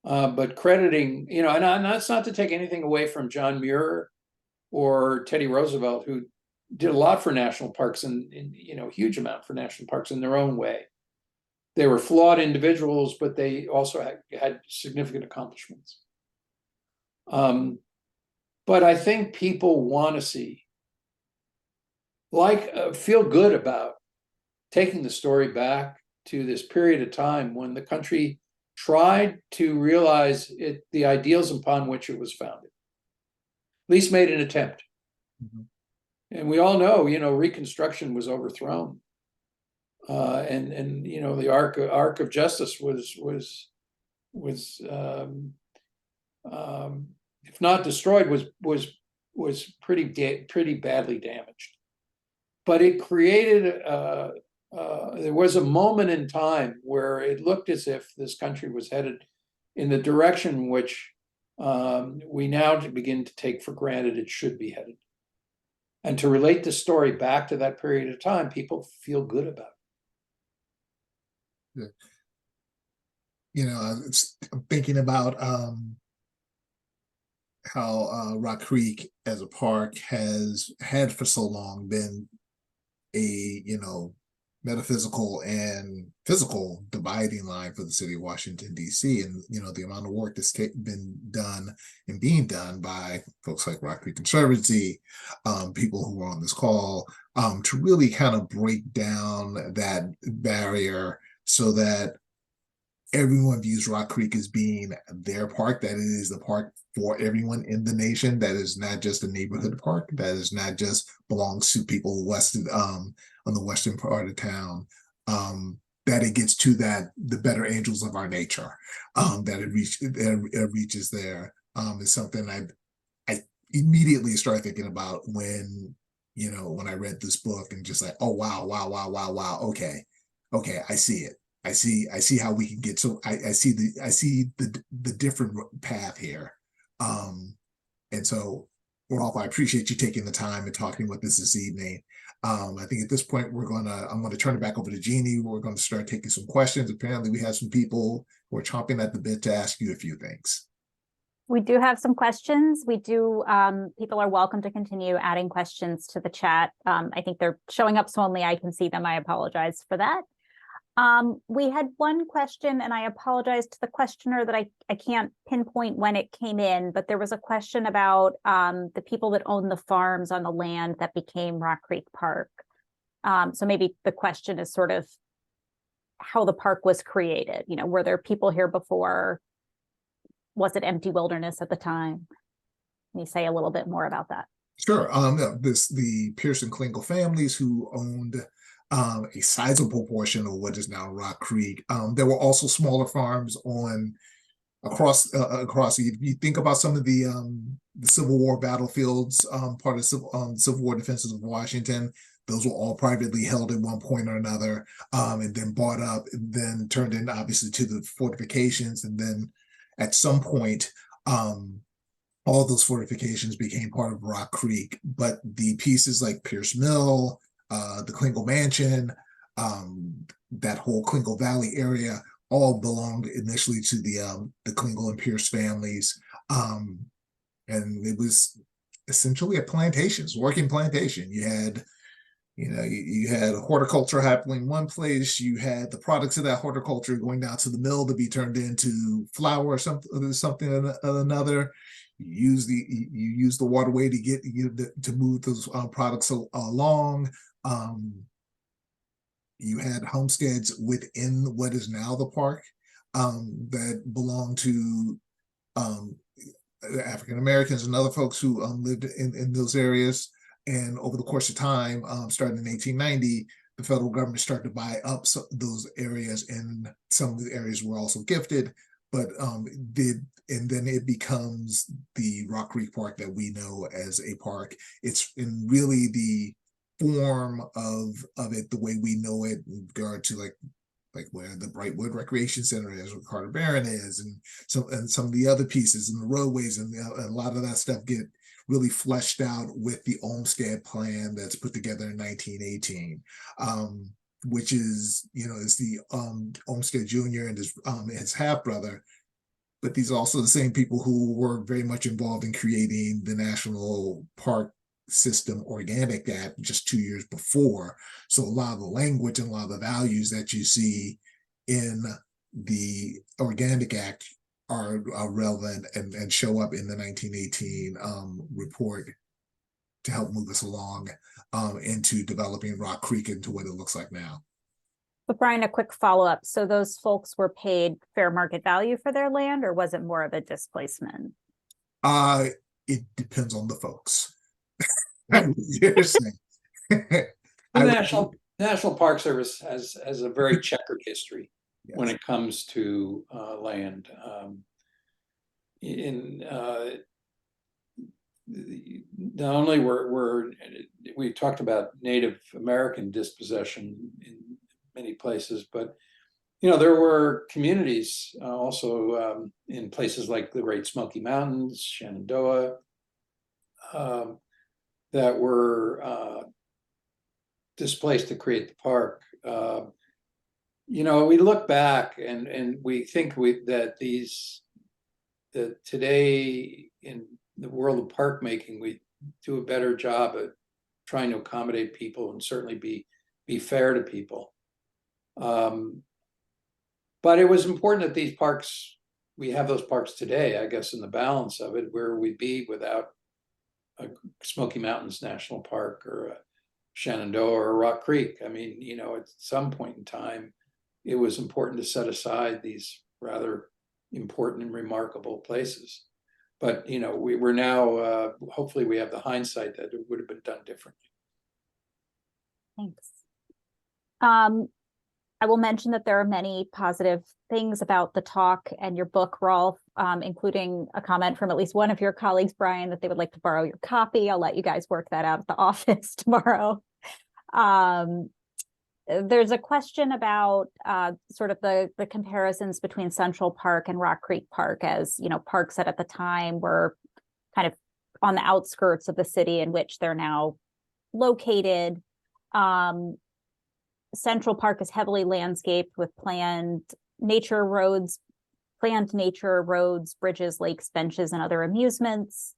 But crediting, and that's not to take anything away from John Muir or Teddy Roosevelt, who did a lot for national parks and huge amount for national parks in their own way. They were flawed individuals, but they also had significant accomplishments. But I think people want to see, feel good about taking the story back to this period of time when the country tried to realize the ideals upon which it was founded, at least made an attempt. Mm-hmm. And we all know, Reconstruction was overthrown. And the arc of justice was if not destroyed, was pretty badly damaged. But it created there was a moment in time where it looked as if this country was headed in the direction which we now begin to take for granted it should be headed. And to relate the story back to that period of time, people feel good about it.
I'm thinking about how Rock Creek as a park has had for so long been a metaphysical and physical dividing line for the city of Washington, D.C. And the amount of work that's been done and being done by folks like Rock Creek Conservancy, people who are on this call, to really kind of break down that barrier so that everyone views Rock Creek as being their park, that it is the park for everyone in the nation, that is not just a neighborhood park, that is not just belongs to people on the western part of town, that it gets to the better angels of our nature, that it reaches there, is something immediately started thinking about when, you know, when I read this book and just like, oh, wow, wow, wow, wow, wow. Okay. Okay. I see it. I see how we can get, so I see the different path here. And so, Rolf, I appreciate you taking the time and talking with us this evening. I think at this point I'm gonna turn it back over to Jeannie. We're gonna start taking some questions. Apparently we have some people who are chomping at the bit to ask you a few things.
We do have some questions. We do, people are welcome to continue adding questions to the chat. I think they're showing up, so only I can see them. I apologize for that. We had one question, and I apologize to the questioner that I can't pinpoint when it came in, but there was a question about the people that own the farms on the land that became Rock Creek Park. So maybe the question is sort of how the park was created. You know, were there people here before? Was it empty wilderness at the time? Can you say a little bit more about that?
Sure. The Pearson Klingel families who owned a sizable portion of what is now Rock Creek. There were also smaller farms across. If you think about some of the Civil War battlefields, part of Civil War defenses of Washington, those were all privately held at one point or another, and then bought up, and then turned in obviously to the fortifications, and then at some point, all those fortifications became part of Rock Creek. But the pieces like Pierce Mill, the Klingel Mansion, that whole Klingel Valley area, all belonged initially to the Klingel and Pierce families. And it was essentially a plantations, working plantation. You had, you know, you had horticulture happening one place, you had the products of that horticulture going down to the mill to be turned into flour or something another. You use the waterway to get to move those products along. You had homesteads within what is now the park that belonged to African Americans and other folks who lived in those areas. And over the course of time, starting in 1890, the federal government started to buy up those areas, and some of the areas were also gifted. But and then it becomes the Rock Creek Park that we know as a park. It's in really the form of it the way we know it in regard to like where the Brightwood Recreation Center is, where Carter Barron is, and some of the other pieces and the roadways, and a lot of that stuff get really fleshed out with the Olmsted plan that's put together in 1918, which is, you know, is the Olmsted Jr. and his half brother. But these are also the same people who were very much involved in creating the National Park System Organic Act just 2 years before. So a lot of the language and a lot of the values that you see in the Organic Act are relevant and show up in the 1918 report to help move us along into developing Rock Creek into what it looks like now.
But Brian, a quick follow-up. So those folks were paid fair market value for their land, or was it more of a displacement?
It depends on the folks. You're saying.
The National Park Service has a very checkered history. Yes. When it comes to land. Not only we talked about Native American dispossession in many places, but you know, there were communities also in places like the Great Smoky Mountains, Shenandoah, that were displaced to create the park. You know, we look back and we think that today in the world of park making, we do a better job at trying to accommodate people and certainly be fair to people. But it was important that these parks, we have those parks today, I guess, in the balance of it, where we'd be without a Smoky Mountains National Park or a Shenandoah or Rock Creek. I mean, you know, at some point in time, it was important to set aside these rather important and remarkable places. But, you know, we're now, hopefully we have the hindsight that it would have been done differently.
Thanks. I will mention that there are many positive things about the talk and your book, Rolf, including a comment from at least one of your colleagues, Brian, that they would like to borrow your copy. I'll let you guys work that out at the office tomorrow. There's a question about sort of the comparisons between Central Park and Rock Creek Park, as you know, parks that at the time were kind of on the outskirts of the city in which they're now located. Central Park is heavily landscaped with planned nature roads, bridges, lakes, benches, and other amusements.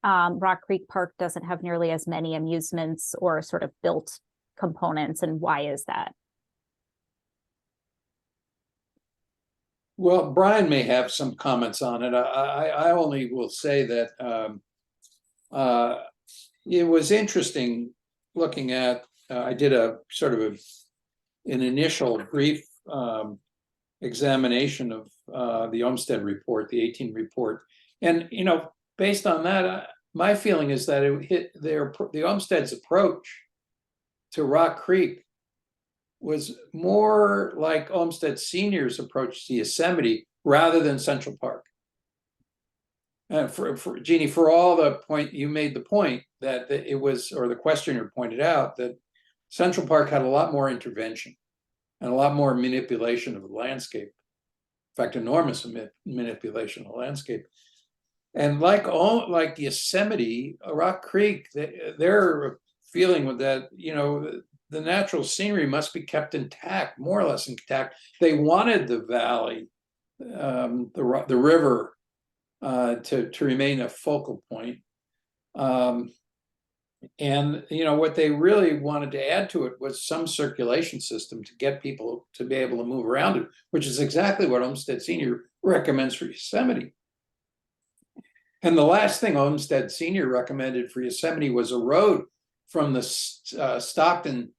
Rock Creek Park doesn't have nearly as many amusements or sort of built components, and why is that?
Well, Brian may have some comments on it. I only will say that it was interesting looking at, I did a sort of an initial brief examination of the Olmsted report, the 18 report. And, you know, based on that, my feeling is that it hit the Olmsted's approach to Rock Creek was more like Olmsted Senior's approach to Yosemite rather than Central Park. For Jeannie, for all the point, you made the point that it was, or the questioner pointed out, that Central Park had a lot more intervention and a lot more manipulation of the landscape. In fact, enormous manipulation of the landscape. And like Yosemite, Rock Creek, they're feeling with that, you know, the natural scenery must be kept intact, more or less intact. They wanted the valley, the river, to remain a focal point. And, you know, what they really wanted to add to it was some circulation system to get people to be able to move around it, which is exactly what Olmsted Senior recommends for Yosemite. And the last thing Olmsted Senior recommended for Yosemite was a road from the Stockton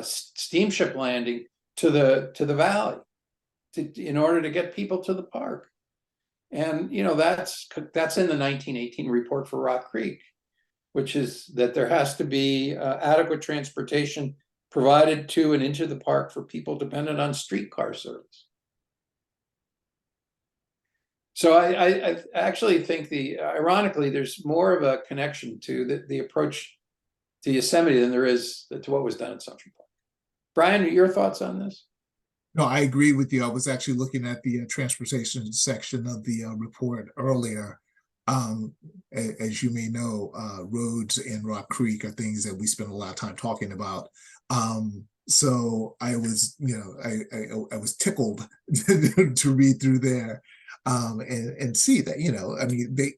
steamship landing to the valley in order to get people to the park. And, you know, that's in the 1918 report for Rock Creek, which is that there has to be adequate transportation provided to and into the park for people dependent on streetcar service. So I actually think ironically, there's more of a connection to the approach to Yosemite than there is to what was done in Central Park. Brian, your thoughts on this?
No, I agree with you. I was actually looking at the transportation section of the report earlier. As you may know, roads in Rock Creek are things that we spend a lot of time talking about. So I was, you know, I was tickled to read through there and see that, you know, I mean, the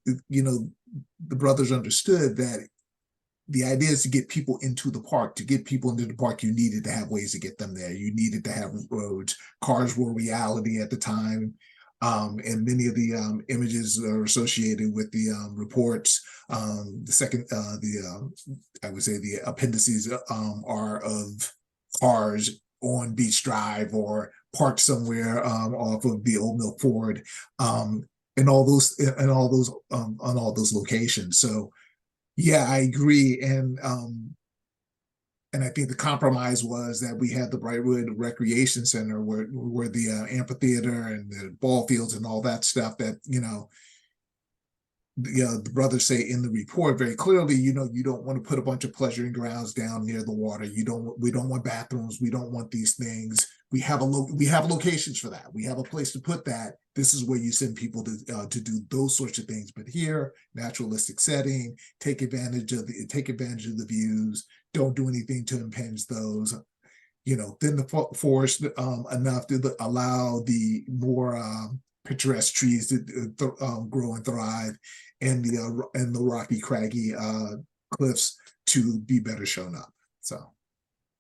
brothers understood that the idea is to get people into the park. To get people into the park, you needed to have ways to get them there. You needed to have roads. Cars were reality at the time. And many of the images are associated with the reports. I would say the appendices are of cars on Beach Drive or parked somewhere off of the Old Mill Ford, and all those locations. So yeah, I agree. And I think the compromise was that we had the Brightwood Recreation Center where the amphitheater and the ball fields and all that stuff that, you know, the brothers say in the report very clearly, you know, you don't want to put a bunch of pleasuring grounds down near the water. We don't want bathrooms. We don't want these things. We have locations for that. We have a place to put that. This is where you send people to do those sorts of things. But here, naturalistic setting, take advantage of the views. Don't do anything to impinge those. You know, thin the forest enough to allow the more picturesque trees to grow and thrive, and the rocky, craggy cliffs to be better shown up. So.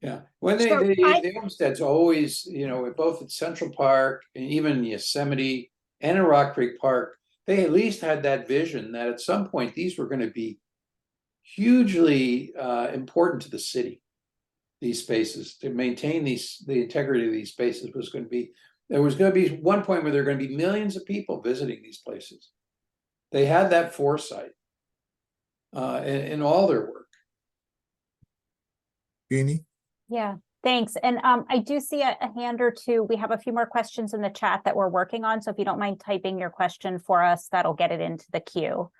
Yeah, when the Olmsteds always, you know, both at Central Park and even Yosemite and in Rock Creek Park, they at least had that vision that at some point these were going to be hugely important to the city. These spaces, to maintain the integrity of these spaces there was going to be one point where there are going to be millions of people visiting these places. They had that foresight in all their work.
Jenny?
Yeah, Thanks. And I do see a hand or two. We have a few more questions in the chat that we're working on. So if you don't mind typing your question for us, that'll get it into the queue.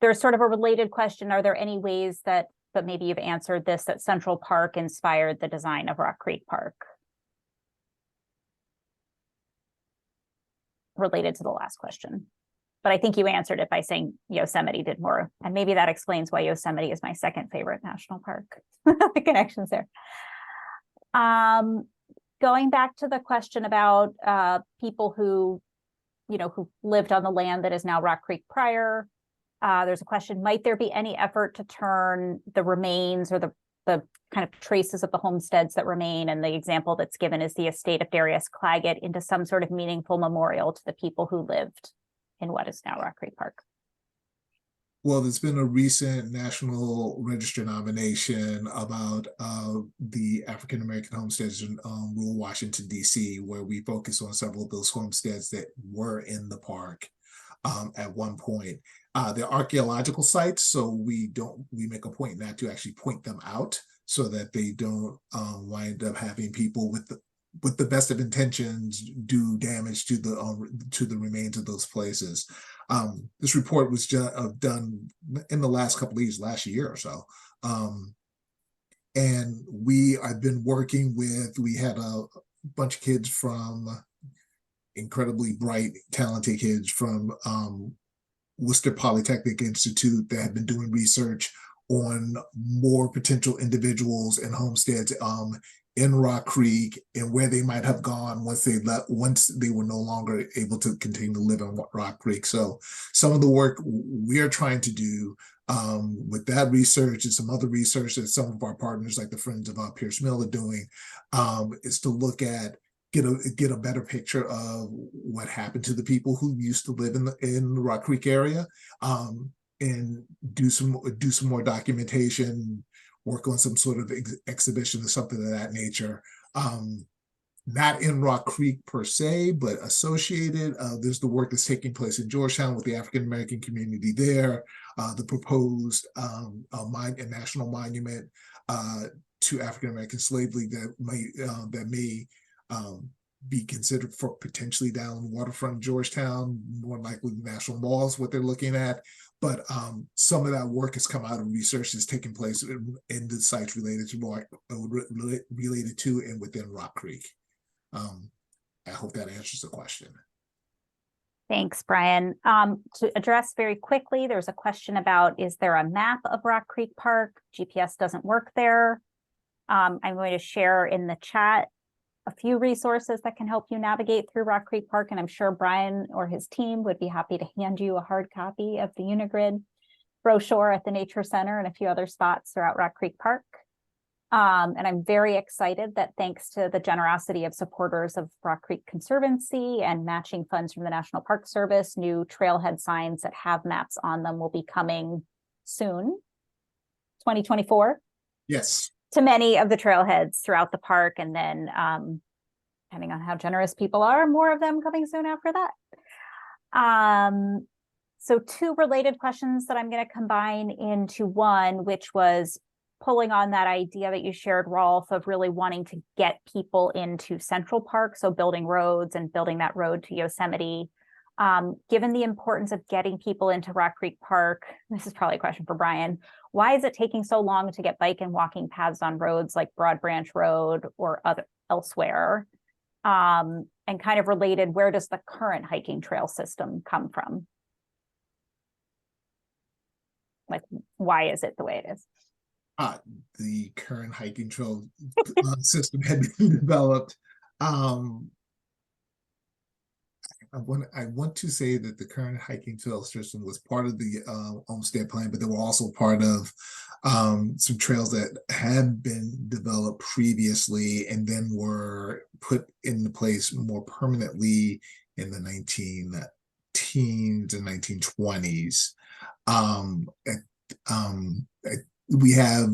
There's sort of a related question. Are there any ways that, but maybe you've answered this, that Central Park inspired the design of Rock Creek Park? Related to the last question. But I think you answered it by saying Yosemite did more. And maybe that explains why Yosemite is my second favorite national park. The connections there. Going back to the question about people who, who lived on the land that is now Rock Creek prior. There's a question, might there be any effort to turn the remains or the kind of traces of the homesteads that remain, and the example that's given is the estate of Darius Claggett, into some sort of meaningful memorial to the people who lived in what is now Rock Creek Park?
Well, there's been a recent National Register nomination about the African American homesteads in rural Washington, D.C., where we focus on several of those homesteads that were in the park at one point. They're archaeological sites, so we make a point not to actually point them out, so that they don't wind up having people with the best of intentions do damage to the remains of those places. This report was done in the last couple of years, last year or so. And I've been working we had a bunch of kids from incredibly bright, talented kids from Worcester Polytechnic Institute that have been doing research on more potential individuals and homesteads in Rock Creek, and where they might have gone once they were no longer able to continue to live in Rock Creek. So some of the work we are trying to do with that research and some other research that some of our partners, like the Friends of Pierce Mill, are doing, is to look at get a better picture of what happened to the people who used to live in the Rock Creek area, and do some more documentation, work on some sort of exhibition or something of that nature. Not in Rock Creek per se, but associated. There's the work that's taking place in Georgetown with the African American community there, the proposed national monument to African American slavery that may be considered for potentially down the waterfront of Georgetown, more likely the National Mall is what they're looking at. But some of that work has come out of research that's taking place in the sites related to and within Rock Creek. I hope that answers the question.
Thanks, Brian. To address very quickly, there's a question about, is there a map of Rock Creek Park? GPS doesn't work there. I'm going to share in the chat a few resources that can help you navigate through Rock Creek Park, and I'm sure Brian or his team would be happy to hand you a hard copy of the Unigrid brochure at the Nature Center and a few other spots throughout Rock Creek Park. And I'm very excited that, thanks to the generosity of supporters of Rock Creek Conservancy and matching funds from the National Park Service, new trailhead signs that have maps on them will be coming soon, 2024.
Yes.
To many of the trailheads throughout the park, and then depending on how generous people are, more of them coming soon after that. So two related questions that I'm going to combine into one, which was pulling on that idea that you shared, Rolf, of really wanting to get people into Central Park, so building roads and building that road to Yosemite. Given the importance of getting people into Rock Creek Park, this is probably a question for Brian, why is it taking so long to get bike and walking paths on roads like Broad Branch Road or elsewhere? And kind of related, where does the current hiking trail system come from? Like, why is it the way it is?
The current hiking trail system had been developed. I want to say that the current hiking trail system was part of the Olmsted plan, but they were also part of some trails that had been developed previously and then were put into place more permanently in the 1910s and 1920s. We have,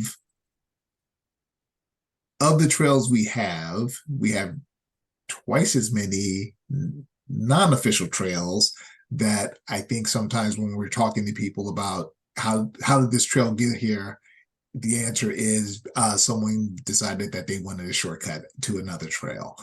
of the trails we have twice as many non-official trails that I think sometimes when we're talking to people about how did this trail get here, the answer is someone decided that they wanted a shortcut to another trail.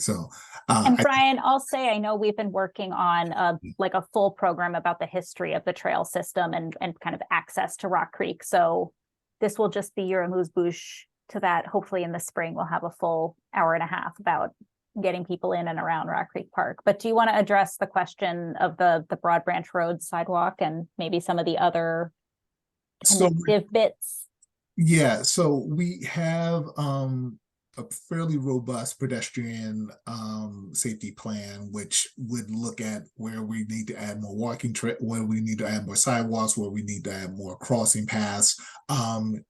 So,
And Brian, I'll say, I know we've been working on like a full program about the history of the trail system and kind of access to Rock Creek. So this will just be your amuse-bouche to that. Hopefully in the spring, we'll have a full hour and a half about getting people in and around Rock Creek Park. But do you want to address the question of the Broad Branch Road sidewalk and maybe some of the other connective bits?
Yeah, so we have a fairly robust pedestrian safety plan, which would look at where we need to add more walking trail, where we need to add more sidewalks, where we need to add more crossing paths.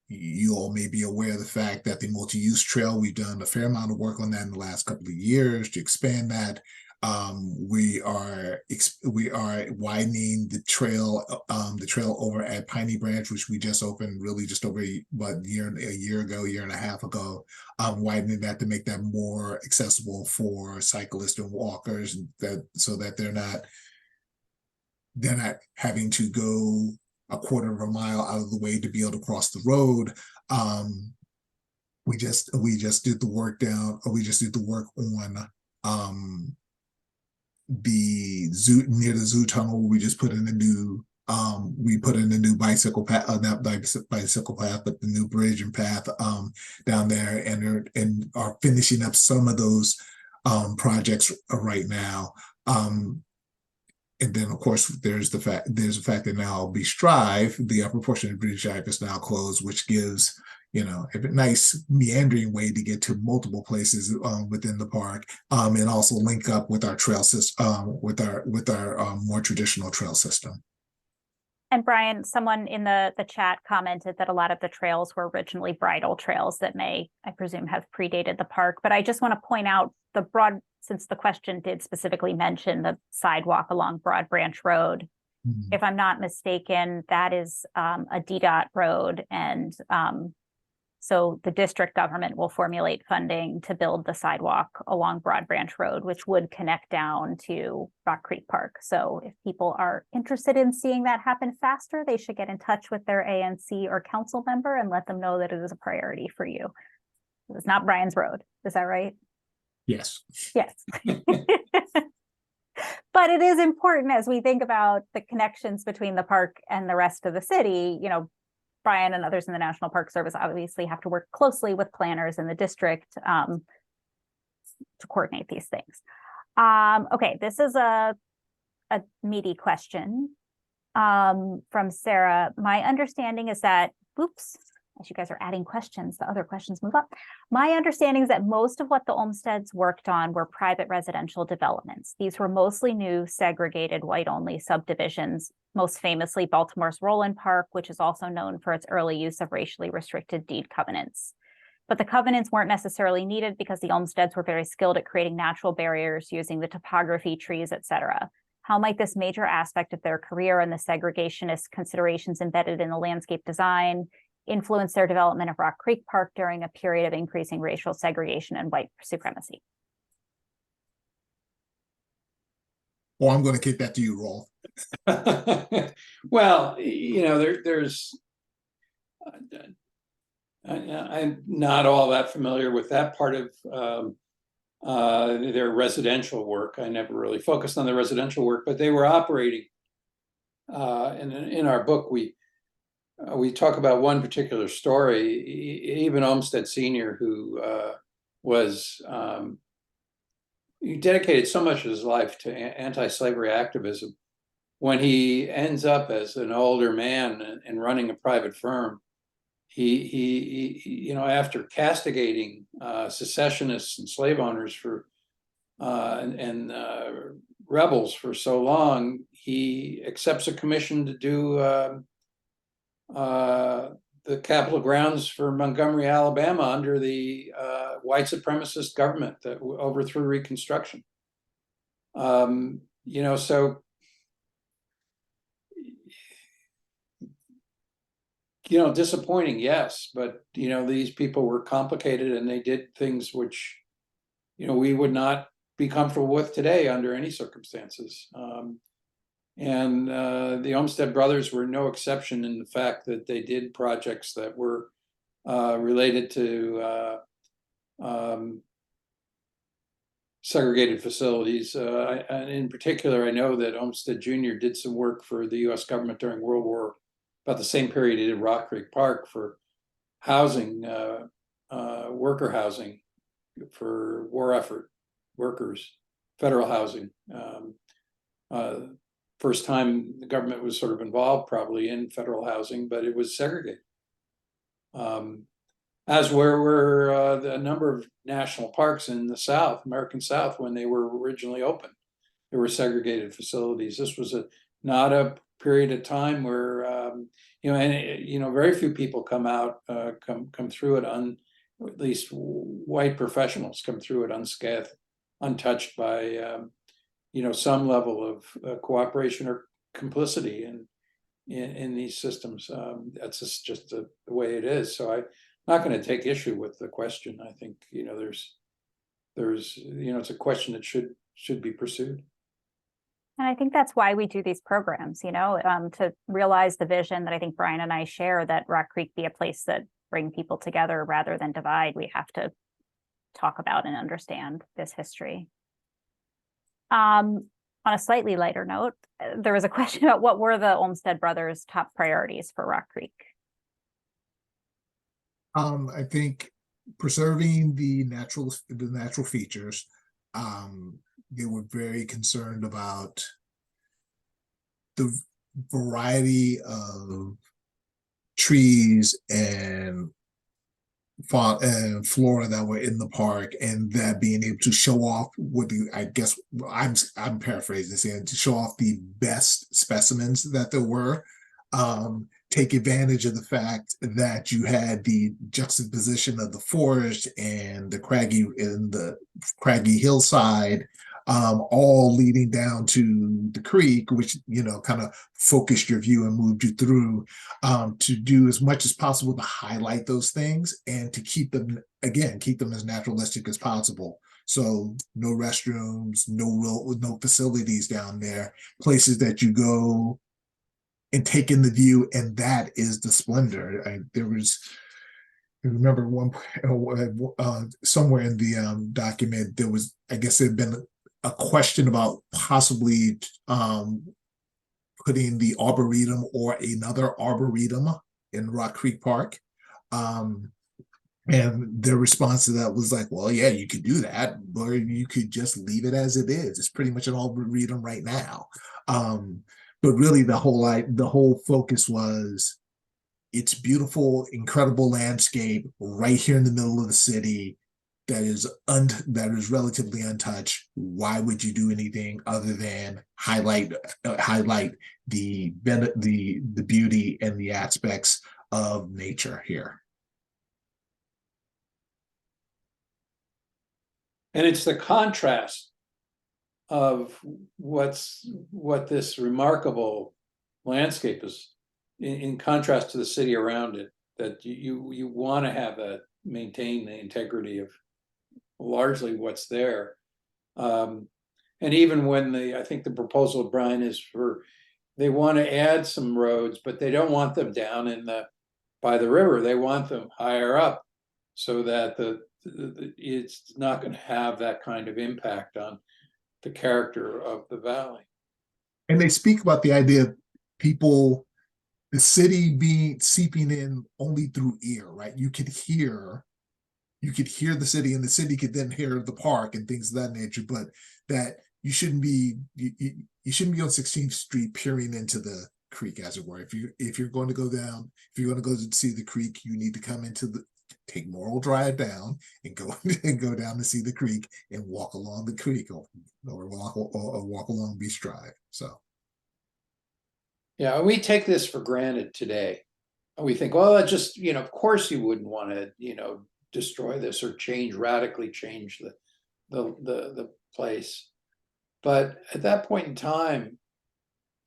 You all may be aware of the fact that the multi-use trail, we've done a fair amount of work on that in the last couple of years to expand that. We are widening the trail over at Piney Branch, which we just opened really just over a year and a half ago. Widening that to make that more accessible for cyclists and walkers, so that they're not having to go a quarter of a mile out of the way to be able to cross the road. We just did the work on the zoo, near the zoo tunnel. We just put in a new bicycle path, not bicycle path, but the new bridge and path down there, and are finishing up some of those projects right now. And then, of course, there's the fact that now Beach Drive, the upper portion of Beach Drive, is now closed, which gives a nice meandering way to get to multiple places within the park, and also link up with our trail system, with our more traditional trail system.
And Brian, someone in the chat commented that a lot of the trails were originally bridle trails that may, I presume, have predated the park. But I just want to point out since the question did specifically mention the sidewalk along Broad Branch Road, if I'm not mistaken, that is a DDOT road, and so the district government will formulate funding to build the sidewalk along Broad Branch Road, which would connect down to Rock Creek Park. So if people are interested in seeing that happen faster, they should get in touch with their ANC or council member and let them know that it is a priority for you. It's not Brian's road. Is that right?
Yes.
Yes. But it is important as we think about the connections between the park and the rest of the city. Brian and others in the National Park Service obviously have to work closely with planners in the district to coordinate these things. Okay, this is a meaty question from Sarah. My understanding is that, as you guys are adding questions, the other questions move up. My understanding is that most of what the Olmsteds worked on were private residential developments. These were mostly new, segregated, white-only subdivisions, most famously Baltimore's Roland Park, which is also known for its early use of racially restricted deed covenants. But the covenants weren't necessarily needed because the Olmsteds were very skilled at creating natural barriers using the topography, trees, etc. How might this major aspect of their career and the segregationist considerations embedded in the landscape design influence their development of Rock Creek Park during a period of increasing racial segregation and white supremacy?
Well, I'm going to kick that to you, Rolf.
Well, there's I'm not all that familiar with that part of their residential work. I never really focused on the residential work, but they were operating. And in our book, we talk about one particular story. Even Olmsted Sr., who he dedicated so much of his life to anti-slavery activism, when he ends up as an older man and running a private firm, he after castigating secessionists and slave owners and rebels for so long, he accepts a commission to do the Capitol grounds for Montgomery, Alabama, under the white supremacist government that overthrew Reconstruction. So disappointing, yes, but these people were complicated and they did things which we would not be comfortable with today under any circumstances. And the Olmsted brothers were no exception in the fact that they did projects that were related to segregated facilities. And in particular, I know that Olmsted Jr. did some work for the US government during World War, about the same period he did Rock Creek Park, for housing, worker housing for war effort workers, federal housing. First time the government was sort of involved probably in federal housing, but it was segregated. As were a number of national parks in the South, American South, when they were originally opened. There were segregated facilities. This was not a period of time where, very few people come out, come through it, at least white professionals come through it unscathed, untouched by, some level of cooperation or complicity in these systems. That's just the way it is. So I'm not going to take issue with the question. I think, there's it's a question that should be pursued.
And I think that's why we do these programs, to realize the vision that I think Brian and I share, that Rock Creek be a place that bring people together rather than divide. We have to talk about and understand this history. On a slightly lighter note, there was a question about what were the Olmsted brothers' top priorities for Rock Creek?
I think preserving the natural features. They were very concerned about the variety of trees and flora that were in the park, and that being able to show off I'm paraphrasing, saying to show off the best specimens that there were. Take advantage of the fact that you had the juxtaposition of the forest and the craggy hillside, all leading down to the creek, which kind of focused your view and moved you through, to do as much as possible to highlight those things and to keep them as naturalistic as possible. So no restrooms, no facilities down there, places that you go and take in the view, and that is the splendor. I remember somewhere in the document, there was, I guess there had been a question about possibly putting the Arboretum or another Arboretum in Rock Creek Park. And their response to that was like, well, yeah, you could do that, or you could just leave it as it is. It's pretty much an Arboretum right now. But really the whole focus was, it's beautiful, incredible landscape right here in the middle of the city that is relatively untouched. Why would you do anything other than highlight the beauty and the aspects of nature here?
And it's the contrast of what this remarkable landscape is, in contrast to the city around it, that you want to have that, maintain the integrity of largely what's there. And even when I think the proposal of Brian is they want to add some roads, but they don't want them down by the river. They want them higher up, so that it's not going to have that kind of impact on the character of the valley.
And they speak about the idea of the city seeping in only through ear, right? You could hear the city, and the city could then hear the park and things of that nature, but that you shouldn't be on 16th Street peering into the creek, as it were. If you're going to go to see the creek, you need to come take Morrill Drive down and go down to see the creek and walk along the creek, or walk along Beach Drive. So
yeah, we take this for granted today. We think, well, it just, of course you wouldn't want to, destroy this or radically change the place. But at that point in time,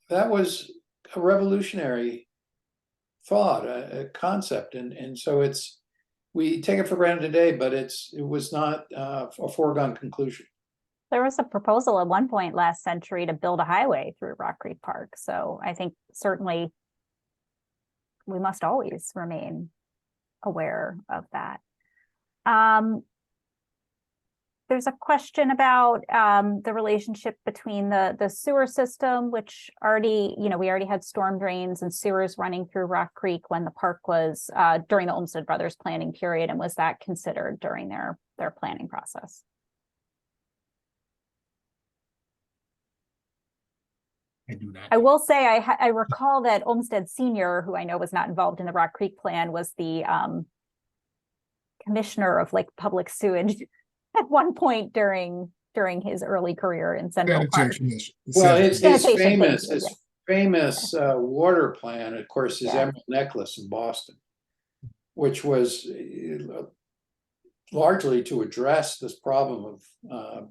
that was a revolutionary thought, a concept, and so we take it for granted today, but it was not a foregone conclusion.
There was a proposal at one point last century to build a highway through Rock Creek Park. So I think certainly we must always remain aware of that. There's a question about the relationship between the sewer system, which already, we already had storm drains and sewers running through Rock Creek when the park was during the Olmsted Brothers planning period, and was that considered during their planning process?
I do not.
I will say I recall that Olmsted Senior, who I know was not involved in the Rock Creek plan, was the commissioner of like public sewage at one point during his early career in Central Park.
Well, his
Sanitation,
famous water plan, of course, is
Yeah.
Emerald Necklace in Boston, which was largely to address this problem of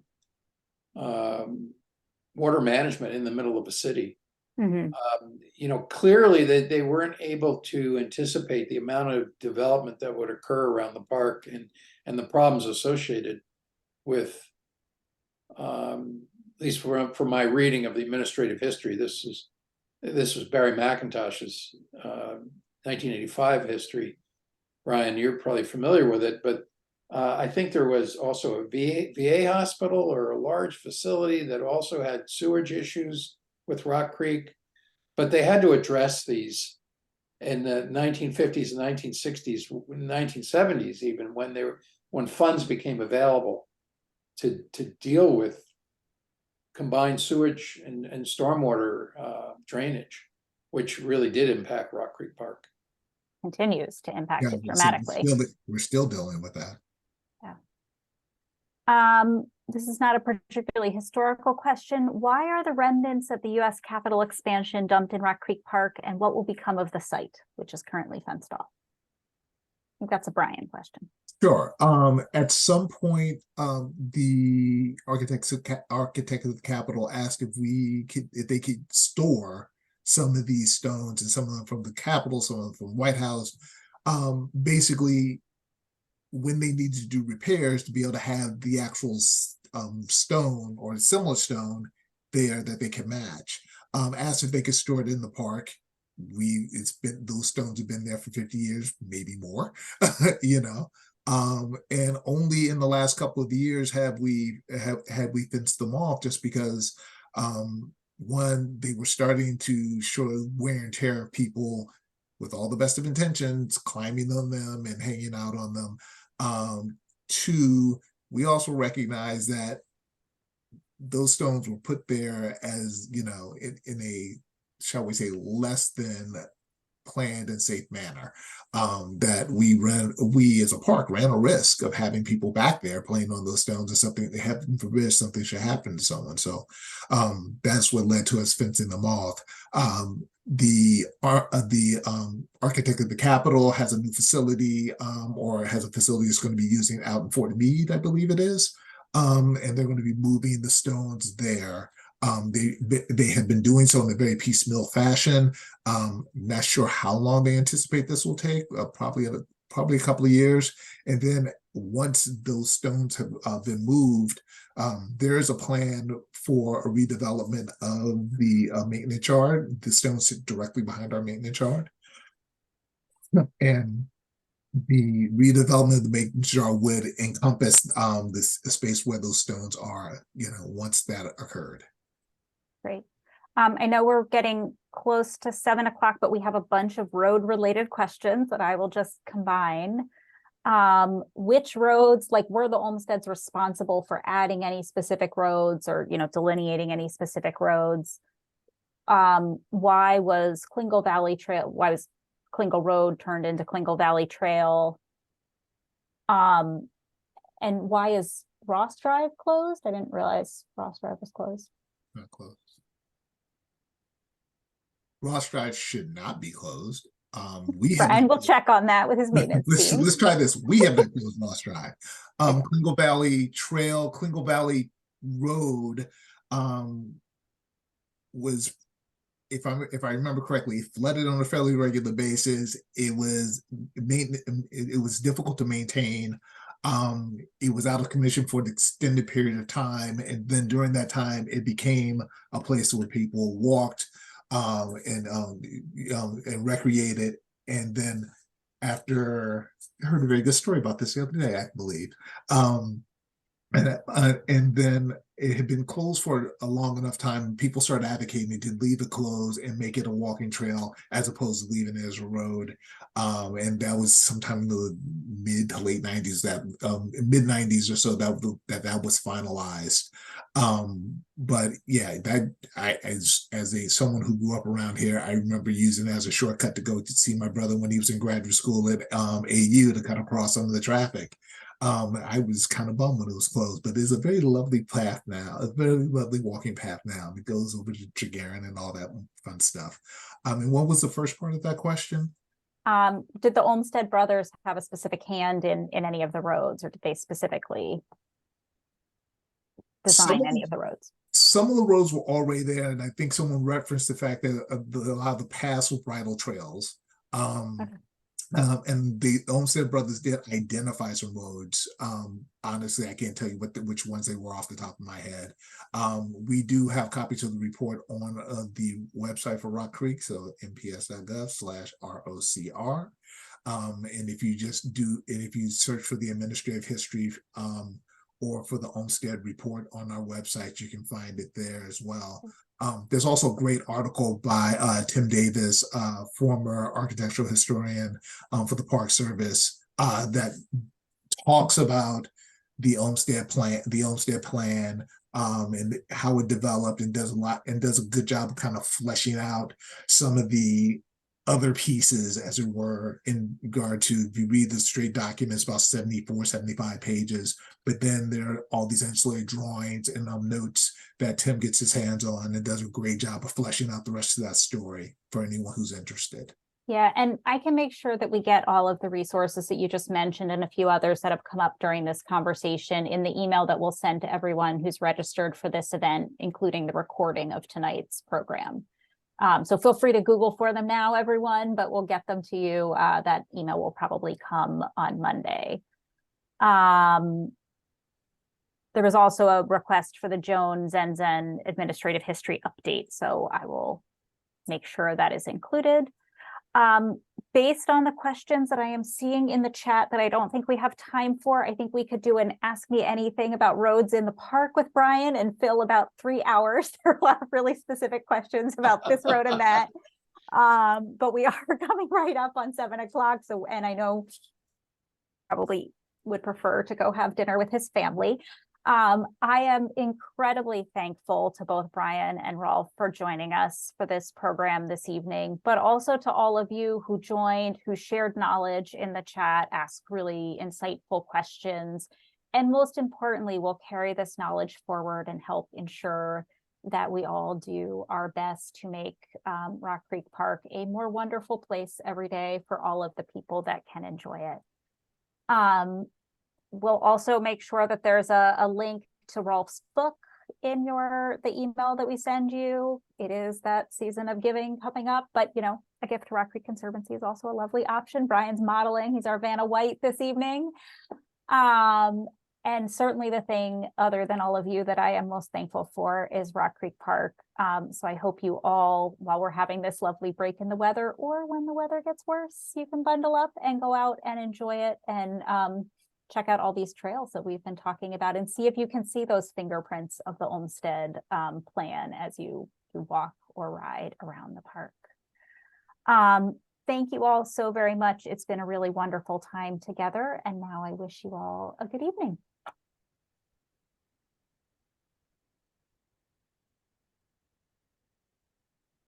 water management in the middle of a city.
Mhm.
Clearly they weren't able to anticipate the amount of development that would occur around the park and the problems associated with, at least from my reading of the administrative history, this was Barry McIntosh's 1985 history. Brian, you're probably familiar with it, but I think there was also a VA hospital or a large facility that also had sewage issues with Rock Creek, but they had to address these in the 1950s and 1960s, 1970s, even when funds became available to deal with combined sewage and stormwater drainage, which really did impact Rock Creek Park.
Continues to impact
Yeah,
it dramatically.
we're still dealing with that.
This is not a particularly historical question. Why are the remnants of the U.S. Capitol expansion dumped in Rock Creek Park, and what will become of the site, which is currently fenced off? I think that's a Brian question.
Sure. At some point, the architect of the Capitol asked if they could store some of these stones, and some of them from the Capitol, some of them from White House. Basically, when they needed to do repairs, to be able to have the actual stone or a similar stone there that they can match. Asked if they could store it in the park. Those stones have been there for 50 years, maybe more, and only in the last couple of years have we fenced them off, just because one, they were starting to show wear and tear of people with all the best of intentions climbing on them and hanging out on them. Two, we also recognize that those stones were put there as, in a, shall we say, less than planned and safe manner. That we as a park ran a risk of having people back there playing on those stones, and something, heaven forbid, something should happen to someone. So that's what led to us fencing them off. The architect of the Capitol has a new facility, or has a facility that's going to be using out in Fort Meade, I believe it is, and they're going to be moving the stones there. They have been doing so in a very piecemeal fashion. Not sure how long they anticipate this will take. Probably a couple of years. And then once those stones have been moved, there is a plan for a redevelopment of the maintenance yard. The stones sit directly behind our maintenance yard, and the redevelopment of the maintenance yard would encompass this space where those stones are. Once that occurred.
Great. I know we're getting close to 7 o'clock, but we have a bunch of road related questions that I will just combine. Which roads, were the Olmsteds responsible for adding any specific roads, or, delineating any specific roads? Why was Klingel Road turned into Klingel Valley Trail? And why is Ross Drive closed? I didn't realize Ross Drive was closed.
Not closed. Ross Drive should not be closed.
Brian will check on that with his maintenance team.
Let's try this. We have not closed Ross Drive. Klingel Valley Trail, Klingel Valley Road was, if I remember correctly, flooded on a fairly regular basis. It was difficult to maintain. It was out of commission for an extended period of time, and then during that time, it became a place where people walked and recreated. And then after, I heard a very good story about this the other day, I believe. And then it had been closed for a long enough time. People started advocating to leave it closed and make it a walking trail as opposed to leaving it as a road. And that was sometime in the mid to late 90s, that mid 90s or so that was finalized. But yeah, that as someone who grew up around here, I remember using it as a shortcut to go to see my brother when he was in graduate school at AU to kind of cross some of the traffic. I was kind of bummed when it was closed, but it's a very lovely path now, a very lovely walking path now. It goes over to Chigarin and all that fun stuff. And what was the first part of that question?
Did the Olmsted brothers have a specific hand in any of the roads, or did they specifically design any of the roads?
Some of the roads were already there, and I think someone referenced the fact that a lot of the paths were bridle trails. Okay. And the Olmsted brothers did identify some roads. Honestly, I can't tell you which ones they were off the top of my head. We do have copies of the report on the website for Rock Creek, so nps.gov/ROCR. And if you search for the administrative history or for the Olmsted report on our website, you can find it there as well. There's also a great article by Tim Davis, former architectural historian for the Park Service, that talks about the Olmsted plan, and how it developed, and does a good job of kind of fleshing out some of the other pieces, as it were, in regard to, if you read the straight documents, about 74, 75 pages, but then there are all these ancillary drawings and notes that Tim gets his hands on, and does a great job of fleshing out the rest of that story for anyone who's interested.
Yeah, and I can make sure that we get all of the resources that you just mentioned and a few others that have come up during this conversation in the email that we'll send to everyone who's registered for this event, including the recording of tonight's program. So feel free to Google for them now, everyone, but we'll get them to you. That email will probably come on Monday. There was also a request for the Joan Zenzen administrative history update, so I will make sure that is included. Based on the questions that I am seeing in the chat that I don't think we have time for, I think we could do an Ask Me Anything about roads in the park with Brian and fill about 3 hours. There are a lot of really specific questions about this road and that. But we are coming right up on 7 o'clock. So, and I know probably would prefer to go have dinner with his family. I am incredibly thankful to both Brian and Rolf for joining us for this program this evening, but also to all of you who joined, who shared knowledge in the chat, asked really insightful questions, and most importantly, will carry this knowledge forward and help ensure that we all do our best to make Rock Creek Park a more wonderful place every day for all of the people that can enjoy it. We'll also make sure that there's a link to Rolf's book in the email that we send you. It is that season of giving coming up, but you know, a gift to Rock Creek Conservancy is also a lovely option. Brian's modeling, he's our Vanna White this evening. And certainly the thing, other than all of you, that I am most thankful for is Rock Creek Park. So I hope you all, while we're having this lovely break in the weather, or when the weather gets worse, you can bundle up and go out and enjoy it, and check out all these trails that we've been talking about, and see if you can see those fingerprints of the Olmsted plan as you walk or ride around the park. Thank you all so very much. It's been a really wonderful time together, and now I wish you all a good evening.